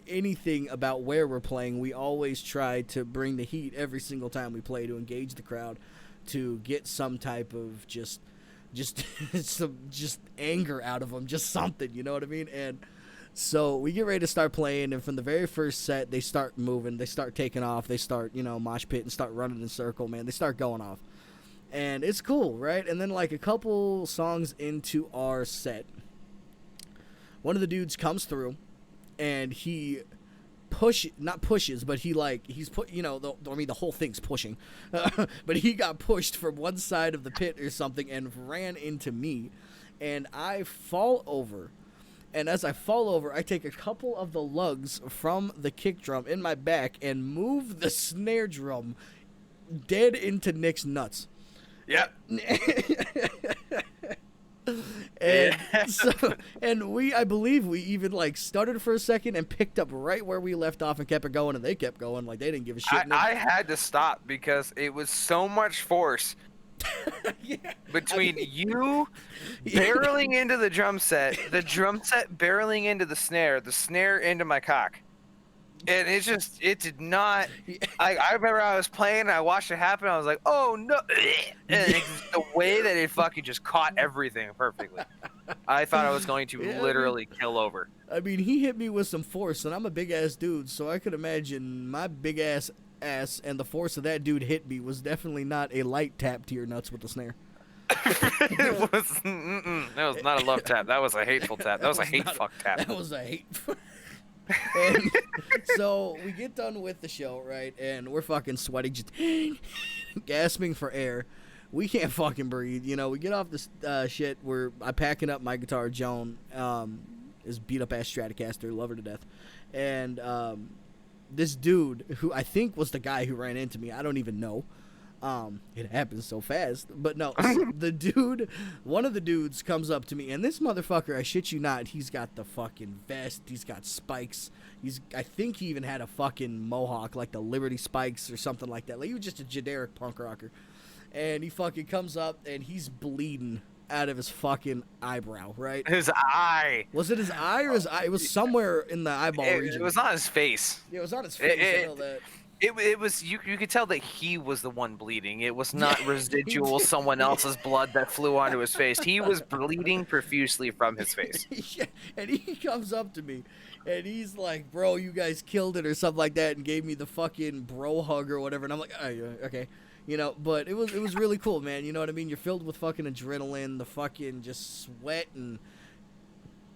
anything about where we're playing, we always try to bring the heat every single time we play to engage the crowd, to get some type of just anger out of them, just something, you know what I mean? And so we get ready to start playing, and from the very first set, they start moving, they start taking off, they start, you know, mosh pit and start running in a circle, man. They start going off. And it's cool, right? And then, like, a couple songs into our set, one of the dudes comes through, and he not pushes, but he's put, you know, the whole thing's pushing. But he got pushed from one side of the pit or something and ran into me. And I fall over. And as I fall over, I take a couple of the lugs from the kick drum in my back and move the snare drum dead into Nick's nuts. Yep. I believe we even like stuttered for a second and picked up right where we left off and kept it going, and they kept going like they didn't give a shit. I had to stop because it was so much force between you barreling into the drum set barreling into the snare into my cock. And it did not. I remember I was playing, and I watched it happen. I was like, "Oh no!" And the way that it fucking just caught everything perfectly. I thought I was going to literally kill over. I mean, he hit me with some force, and I'm a big ass dude, so I could imagine my big ass and the force of that dude hit me was definitely not a light tap to your nuts with the snare. It was not a love tap. That was a hateful tap. That was a hate fuck tap. That was a hate. And so we get done with the show, right? And we're fucking sweating, just gasping for air. We can't fucking breathe. You know, we get off this shit. I'm packing up my guitar. Joan is beat up ass Stratocaster, love her to death. And this dude who I think was the guy who ran into me. I don't even know. It happens so fast. But no, the dude, one of the dudes comes up to me, and this motherfucker, I shit you not, he's got the fucking vest, he's got spikes, I think he even had a fucking mohawk, like the Liberty Spikes or something like that. Like, he was just a generic punk rocker. And he fucking comes up, and he's bleeding out of his fucking eyebrow, right? His eye. Was it his eye or his eye? It was somewhere in the eyeball region. It was on his face. Yeah, it was on his face. I know that. It was you could tell that he was the one bleeding. It was not residual someone else's blood that flew onto his face. He was bleeding profusely from his face. Yeah, and he comes up to me and he's like, "Bro, you guys killed it," or something like that, and gave me the fucking bro hug or whatever. And I'm like, "Oh, yeah, okay." You know, but it was really cool, man. You know what I mean? You're filled with fucking adrenaline, the fucking just sweat and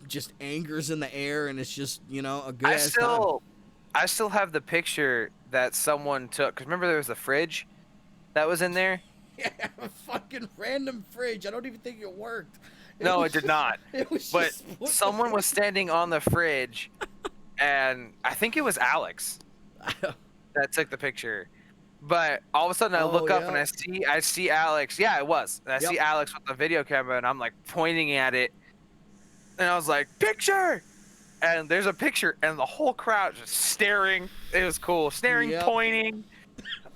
just anger's in the air, and it's just, you know, a good ass time. I still have the picture that someone took. Cause remember there was a fridge that was in there? Yeah, a fucking random fridge. I don't even think it worked. No, it did not. It was but just someone was standing on the fridge, and I think it was Alex that took the picture. But all of a sudden I look up and I see Alex. Yeah, it was. And I see Alex with the video camera, and I'm like pointing at it, and I was like, "Picture!" And there's a picture, and the whole crowd just staring. It was cool, staring, pointing.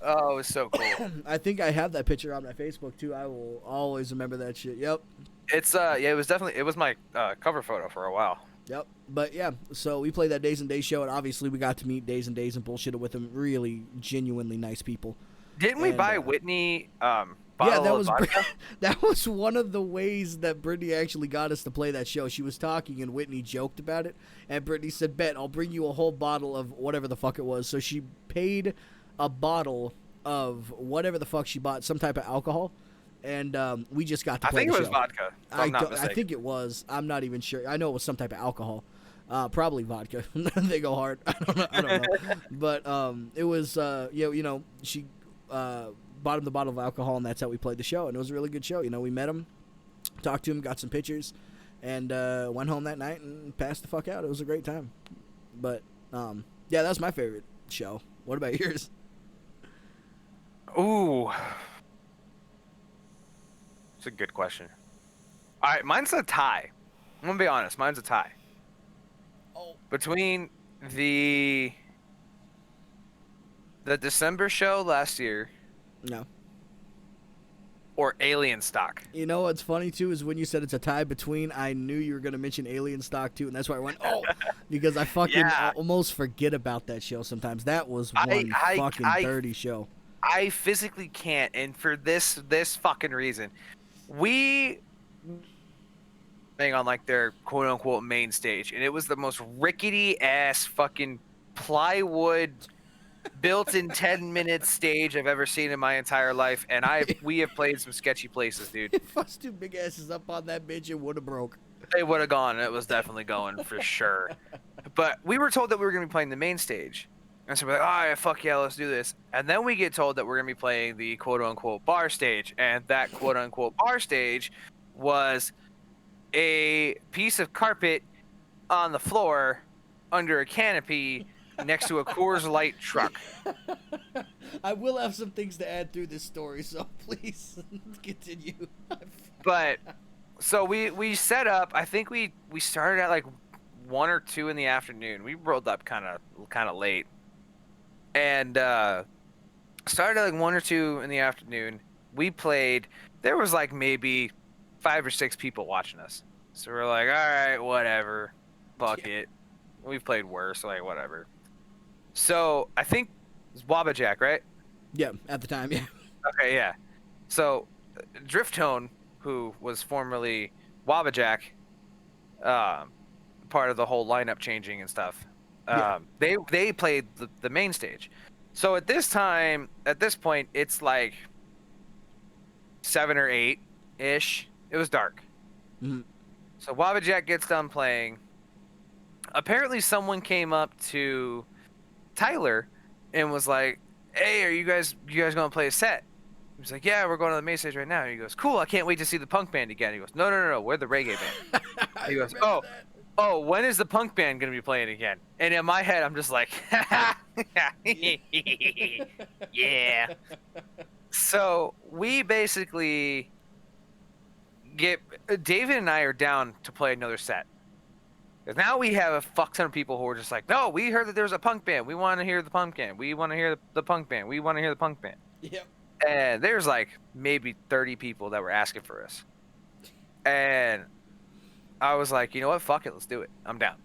Oh, it was so cool. I think I have that picture on my Facebook too. I will always remember that shit. Yep. It's it was my cover photo for a while. Yep. But yeah, so we played that Days and Days show, and obviously we got to meet Days and Days and bullshitted with them. Really genuinely nice people. Didn't we buy Whitney yeah, that was one of the ways that Brittany actually got us to play that show. She was talking and Whitney joked about it, and Brittany said, "Bet, I'll bring you a whole bottle of whatever the fuck it was." So she paid a bottle of whatever the fuck she bought, some type of alcohol, and we just got to play the show. I think it was vodka, if I'm not mistaken. I think it was. I'm not even sure. I know it was some type of alcohol. Probably vodka. They go hard. I don't know. But it was you know, she bought him the bottle of alcohol, and that's how we played the show. And it was a really good show. You know, we met him, talked to him, got some pictures, and went home that night and passed the fuck out. It was a great time. But yeah, that was my favorite show. What about yours? Ooh, it's a good question. All right, mine's a tie. I'm gonna be honest. Mine's a tie. Oh. Between the December show last year. No. Or Alien Stock. You know what's funny too is when you said it's a tie between, I knew you were gonna mention Alien Stock too, and that's why I went because I fucking almost forget about that show sometimes. That was one fucking dirty show. I physically can't, and for this fucking reason, we on like their quote unquote main stage, and it was the most rickety ass fucking plywood built in 10-minute stage I've ever seen in my entire life, and we have played some sketchy places, dude. If us two big asses up on that bitch, it would have broke. It would have gone. It was definitely going for sure. But we were told that we were going to be playing the main stage. And so we're like, "Oh, yeah, fuck yeah, let's do this." And then we get told that we're going to be playing the quote-unquote bar stage. And that quote-unquote bar stage was a piece of carpet on the floor under a canopy next to a Coors Light truck. I will have some things to add through this story, so please continue. But so we set up. I think we started at like 1 or 2 in the afternoon. We rolled up kind of late, and started at like 1 or 2 in the afternoon. We played. There was like maybe 5 or 6 people watching us. So we're like, all right, whatever, fuck it. We've played worse, like whatever. So I think it was Wabajack, right? Yeah, at the time, yeah. Okay, yeah. So Drifttone, who was formerly Wabajack, part of the whole lineup changing and stuff, they played the main stage. So at this point, it's like 7 or 8 ish. It was dark. Mm-hmm. So Wabajack gets done playing. Apparently, someone came up to Tyler and was like, "Hey, are you guys gonna play a set?" He's like, "Yeah, we're going to the main stage right now." And he goes, "Cool, I can't wait to see the punk band again." He goes, No, we're the reggae band." He goes, "Oh, oh, when is the punk band gonna be playing again? And in my head, I'm just like, yeah. So we basically get David and I are down to play another set. Because now we have a fuck ton of people who are just like, no, we heard that there's a punk band. We want to hear the punk band. We want to hear the punk band. We want to hear the punk band. Yep. And there's like maybe 30 people that were asking for us. And I was like, you know what? Fuck it. Let's do it. I'm down.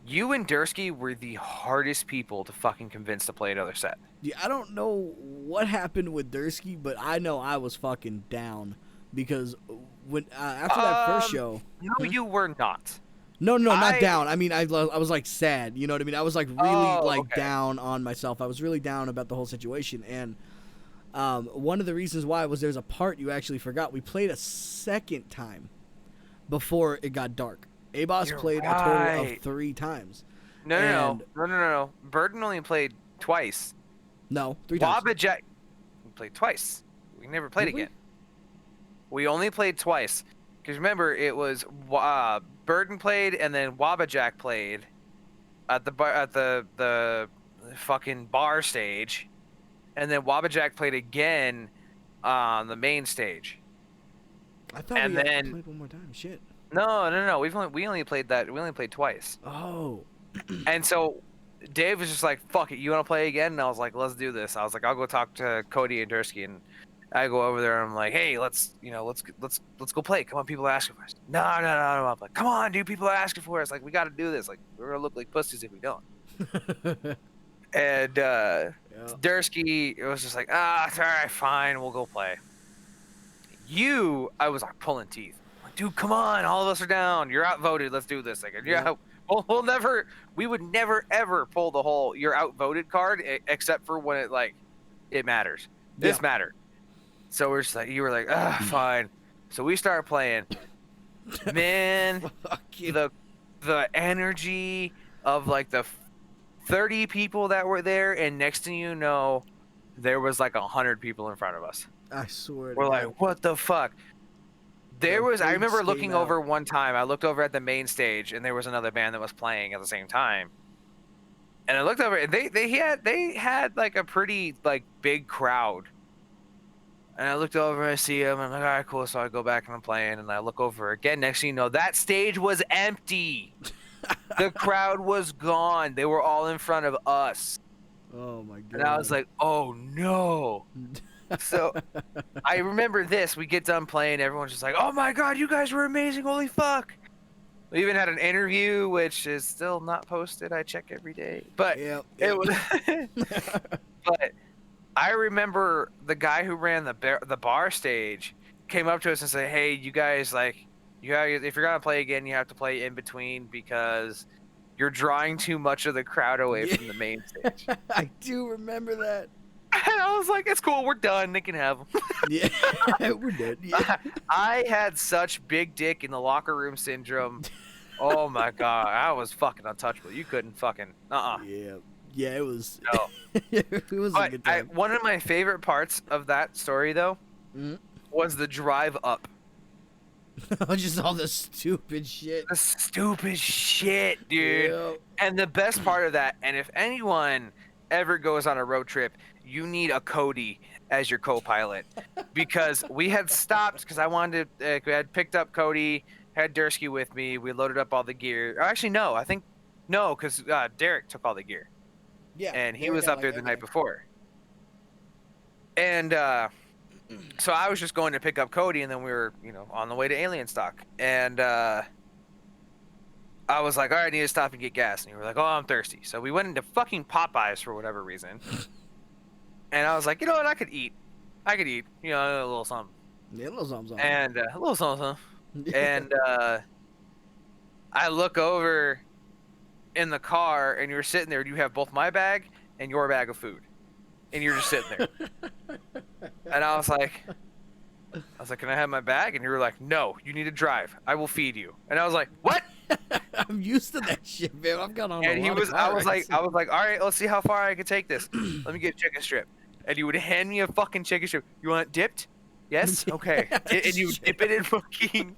You and Dursky were the hardest people to fucking convince to play another set. Yeah, I don't know what happened with Dursky, but I know I was fucking down because when after that first show. No, you were not. No, not down. I mean, I was like sad. You know what I mean? I was like really down on myself. I was really down about the whole situation. And one of the reasons why was there's a part you actually forgot. We played a second time before it got dark. A-Boss played a total of 3 times. No. Burden only played twice. No, 3 times. Wabajack played twice. We never played again. We only played twice. Because remember, it was Burden played and then Wabajack played at the fucking bar stage, and then Wabajack played again on the main stage. I thought we played one more time. Shit. No. We only played that. We only played twice. Oh. And so Dave was just like, "Fuck it, you want to play again?" And I was like, "Let's do this." I was like, "I'll go talk to Cody and Dursky," and I go over there and I'm like, "Hey, let's go play. Come on, people are asking for us." No. I'm like, "Come on, dude, people are asking for us. Like, we got to do this. Like, we're gonna look like pussies if we don't." And Dursky was just like, it's all right, fine, we'll go play. I was like pulling teeth. Like, dude, come on, all of us are down. You're outvoted. Let's do this. Like, we would never ever pull the whole "you're outvoted" card except for when it matters. This mattered. So we're just like, you were like, fine. So we started playing. Man, the energy of like the 30 people that were there, and next thing you know, there was like 100 people in front of us. I swear. We're like, what the fuck? I remember looking over one time. I looked over at the main stage, and there was another band that was playing at the same time. And I looked over, and they had like a pretty like big crowd. And I looked over, I see him, and I'm like, all right, cool. So I go back and I'm playing, and I look over again. Next thing you know, that stage was empty. The crowd was gone. They were all in front of us. Oh my god. And I was like, oh no. So I remember this. We get done playing. Everyone's just like, oh my god, you guys were amazing. Holy fuck. We even had an interview, which is still not posted. I check every day. But it was. But I remember the guy who ran the bar stage came up to us and said, hey, you guys, like, if you're going to play again, you have to play in between because you're drawing too much of the crowd away from the main stage. I do remember that. And I was like, it's cool. We're done. They can have them. Yeah, we're done. Yeah. I had such big dick in the locker room syndrome. Oh, my God. I was fucking untouchable. You couldn't fucking... Yeah, it was... No. It was a good time. One of my favorite parts of that story, though, was the drive up. Just all the stupid shit. The stupid shit, dude. Yep. And the best part of that, and if anyone ever goes on a road trip, you need a Cody as your co-pilot. Because we had stopped, because I wanted to... we had picked up Cody, had Dursky with me, we loaded up all the gear. Actually, no, because Derek took all the gear. Yeah, and he was up there the night before. And so I was just going to pick up Cody, and then we were, on the way to Alien Stock. And I was like, all right, I need to stop and get gas. And you were like, oh, I'm thirsty. So we went into fucking Popeyes for whatever reason. And I was like, you know what, I could eat, a little something. Yeah, a little something. And a little something. And I look over in the car, and you're sitting there, and you have both my bag and your bag of food, and you're just sitting there. And I was like, can I have my bag? And you were like, no, you need to drive. I will feed you. And I was like, what? I'm used to that shit, man. I've got on. And I was like, all right, let's see how far I can take this. Let me get a chicken strip. And you would hand me a fucking chicken strip. You want it dipped? Yes. Okay. And you would dip it in fucking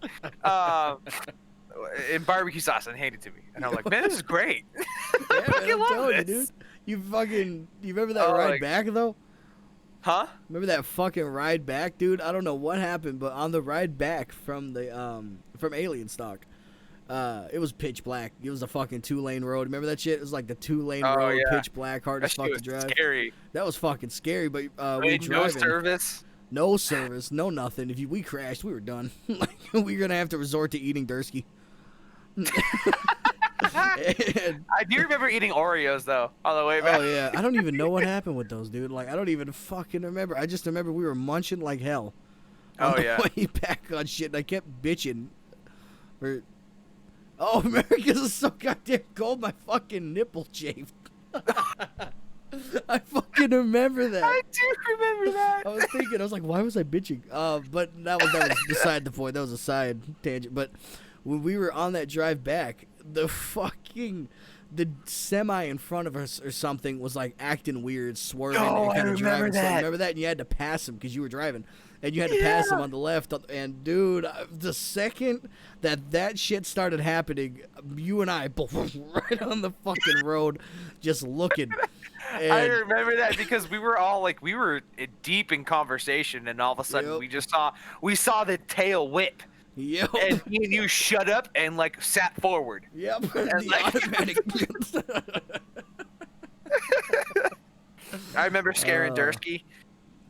in barbecue sauce and handed it to me, and I'm like, man, this is great. I Yeah, man, fucking I'm love telling this. you, dude. You remember that Oh, ride like- back though? Huh? Remember that fucking ride back, dude? I don't know what happened, but on the ride back from the from Alien Stock, it was pitch black. It was a fucking 2-lane road. Remember that shit? It was like the 2-lane Oh, road, yeah. pitch black, hard That as shit fuck to was drive. scary. That was fucking scary, but we Wait, no driving. service. No service, no nothing. If we crashed, we were done. Like, we were gonna have to resort to eating Dursky. And- I do remember eating Oreos though on the way back. oh yeah, I don't even know what happened with those, dude. Like, I don't even fucking remember. I just remember we were munching like hell. On Oh, the yeah. way back on shit, and I kept bitching. Oh, America's is so goddamn cold. My fucking nipple chafed. I fucking remember that. I do remember that. I was thinking, I was like, why was I bitching? But that was beside the point. That was a side tangent. But when we were on that drive back, the semi in front of us or something was like acting weird, swerving Oh, and kind I of remember driving. So that. remember that? And you had to pass him because you were driving. And you had to pass him on the left. And dude, the second that shit started happening, you and I both right on the fucking road, just looking. I And remember that because we were all like, we were deep in conversation, and all of a sudden Yep. we saw the tail whip, yep. and me and you shut up and like sat forward. Yep, And, the like- automatic. I remember scaring Dursky,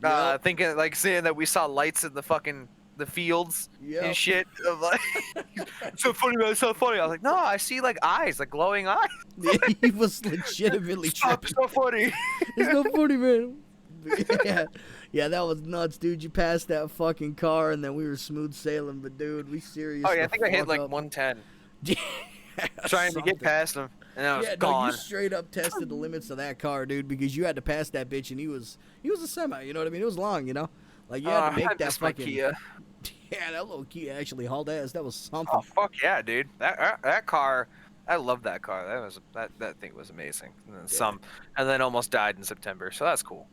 Yep. thinking like saying that we saw lights in the fields Yep. and shit. I'm like, it's so funny, man. It's so funny. I was like, no, I see like eyes, like glowing eyes. He was legitimately Stop, tripping. it's so funny. It's so funny, man. Yeah, that was nuts, dude. You passed that fucking car, and then we were smooth sailing. But dude, we serious. Oh yeah, I the think I hit fuck like up. 110, Yeah, trying to get something. past him, and I was Yeah, no, gone. you straight up tested the limits of that car, dude, because you had to pass that bitch, and he was a semi. You know what I mean? It was long, you know. Like you had to make I that miss my fucking. Kia. Yeah, that little Kia actually hauled ass. That was something. Oh fuck yeah, dude! That car, I love that car. That thing was amazing. And then and then almost died in September, so that's cool.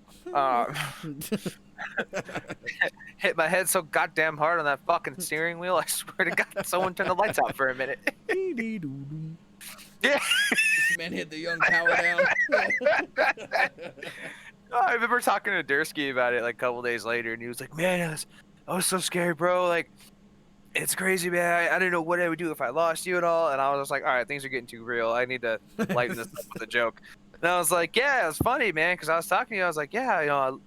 Hit my head so goddamn hard on that fucking steering wheel. I swear to God, someone turned the lights out for a minute. Yeah. This man hit the young power down. Oh, I remember talking to Dursky about it like a couple days later, and he was like, "Man, I was so scared, bro. Like, it's crazy, man. I didn't know what I would do if I lost you at all." And I was just like, "All right, things are getting too real. I need to lighten this up with a joke." And I was like, "Yeah, it was funny, man, because I was talking to you. I was like, yeah, you know,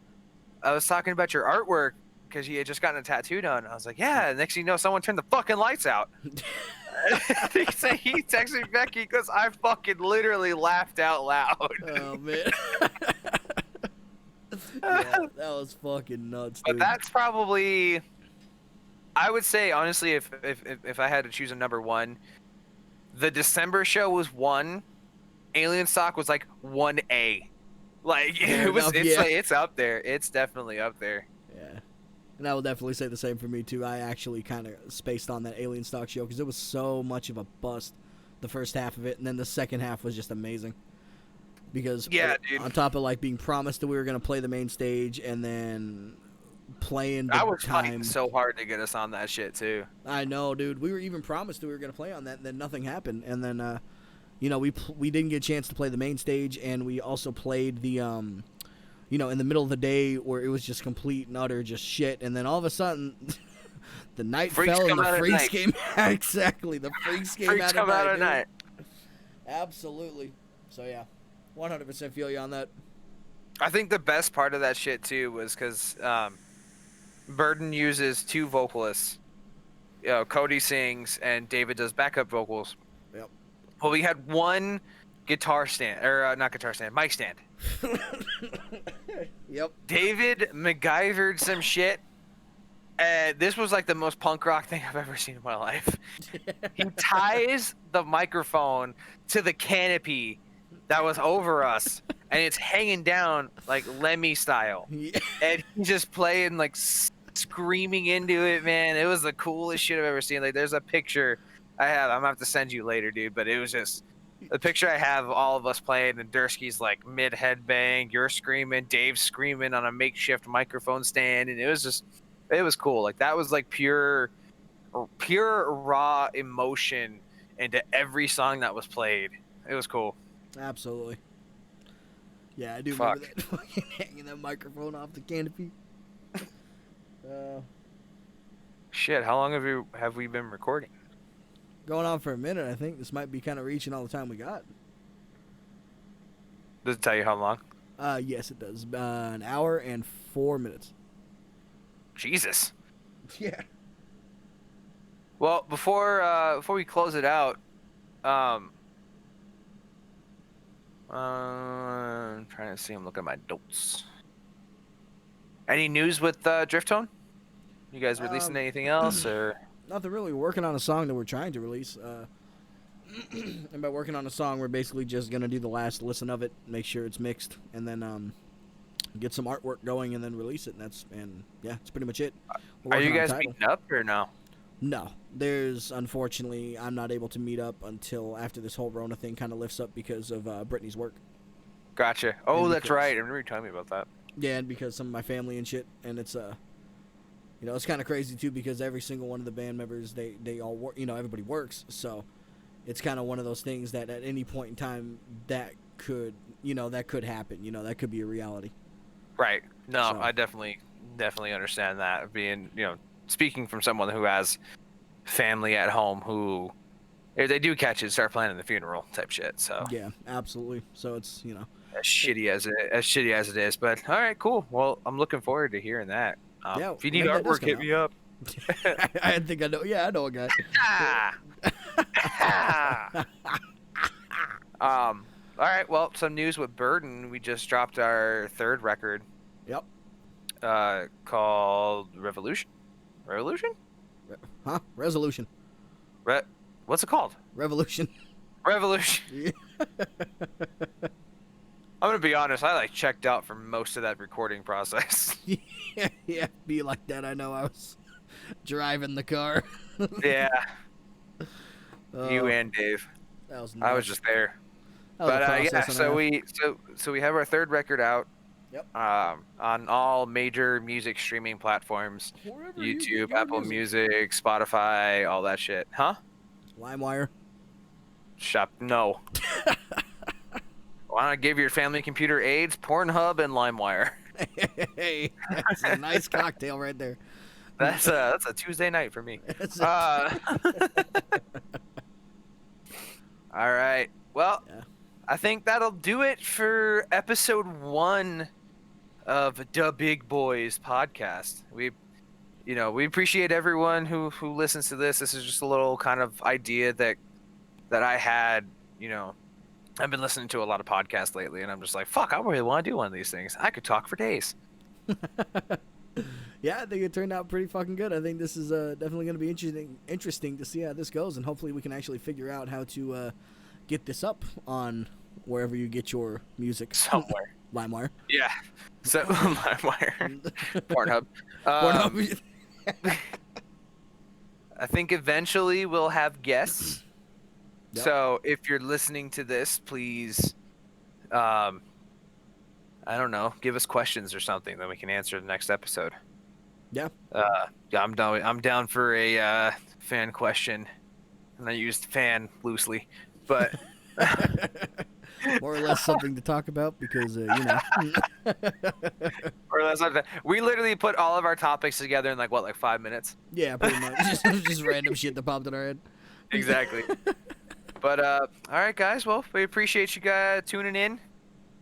I was talking about your artwork because you had just gotten a tattoo done." I was like, "Yeah." Next thing you know, someone turned the fucking lights out. He texted me back because I fucking literally laughed out loud. Oh man. Yeah, that was fucking nuts, But dude. that's probably, I would say honestly, if I had to choose a number one, the December show was 1. Alien Stock was like 1A. Like Fair it was, enough, it's yeah. like, it's up there. It's definitely up there. Yeah. And I will definitely say the same for me too. I actually kind of spaced on that Alien Stock show because it was so much of a bust, the first half of it, and then the second half was just amazing. Because Yeah, dude. on top of like being promised that we were gonna play the main stage and then playing the I was time. fighting so hard to get us on that shit too. I know, dude. We were even promised that we were gonna play on that, and then nothing happened. And then, you know, we didn't get a chance to play the main stage, and we also played the, you know, in the middle of the day where it was just complete and utter just shit. And then all of a sudden, the night Freaks fell and come out the at freaks night. came. Exactly, the freaks came Freaks out come at out night. at Dude. night. Absolutely. So yeah, 100% feel you on that. I think the best part of that shit too was because Burden uses 2 vocalists. You know, Cody sings and David does backup vocals. Yep. Well, we had one guitar stand, or not guitar stand, mic stand. Yep. David MacGyvered some shit. And this was like the most punk rock thing I've ever seen in my life. He ties the microphone to the canopy that was over us, and it's hanging down like Lemmy style. Yeah. And he's just playing like screaming into it, man. It was the coolest shit I've ever seen. Like, there's a picture I have. I'm gonna have to send you later, dude. But it was just the picture I have of all of us playing, and Dursky's like mid headbang, you're screaming, Dave's screaming on a makeshift microphone stand, and it was cool. Like, that was like pure pure raw emotion into every song that was played. It was cool. Absolutely. Yeah, I do Fuck. remember that fucking hanging that microphone off the canopy. Shit, how long have we been recording? Going on for a minute, I think. This might be kind of reaching all the time we got. Does it tell you how long? Yes, it does. An hour and 4 minutes. Jesus. Yeah. Well, before we close it out, I'm trying to see. I'm looking at my notes. Any news with Drift Tone? You guys releasing anything else, or? Nothing really. We're working on a song that we're trying to release. And by working on a song, we're basically just gonna do the last listen of it, make sure it's mixed, and then get some artwork going, and then release it. And yeah, that's pretty much it. Are you guys meeting up or no? No, unfortunately, I'm not able to meet up until after this whole Rona thing kind of lifts up because of Brittany's work. Gotcha. Oh, that's right. I remember you telling me about that. Yeah, and because some of my family and shit, and it's it's kind of crazy too because every single one of the band members they all work. Everybody works, so it's kind of one of those things that at any point in time that could happen. That could be a reality. Right. No, So. I definitely understand that. Being, speaking from someone who has family at home who, if they do catch it, start planning the funeral type shit. So Yeah, absolutely. So it's as shitty as it is. But all right, cool. Well, I'm looking forward to hearing that. Yeah, if you need artwork, hit me up. I think I know. Yeah, I know a guy. All right. Well, some news with Burden. We just dropped our third record. Yep. Called Revolution. Revolution? Huh? Resolution. What's it called? Revolution. Revolution. Yeah. I'm gonna be honest. I checked out for most of that recording process. Yeah, be like that. I know. I was driving the car. Yeah. You and Dave. That was I was just there. That was a But yeah, process so and a half. we have our third record out. Yep. On all major music streaming platforms, Wherever you get YouTube, your Apple Music, Spotify, all that shit. Huh? LimeWire. Shop no. Want to give your family computer AIDS? Pornhub and LimeWire. Hey, that's a nice cocktail right there. That's a Tuesday night for me. All right. Well, Yeah. I think that'll do it for episode 1 of the Big Boys podcast. We appreciate everyone who listens to this. This is just a little kind of idea that I had. I've been listening to a lot of podcasts lately, and I'm just like, fuck, I really want to do one of these things. I could talk for days. Yeah, I think it turned out pretty fucking good. I think this is definitely going to be interesting to see how this goes, and hopefully we can actually figure out how to get this up on wherever you get your music. Somewhere. LimeWire. Yeah. So LimeWire, Pornhub. Pornhub. I think eventually we'll have guests. Yep. So if you're listening to this, please, I don't know, give us questions or something that we can answer the next episode. Yeah. Yeah, I'm down for a fan question, and I used fan loosely, but More or less something to talk about because or less. We literally put all of our topics together in like 5 minutes. Yeah, pretty much. just random shit that popped in our head. Exactly. But all right, guys. Well, we appreciate you guys tuning in.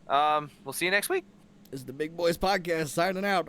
We'll see you next week. This is the Big Boys Podcast signing out.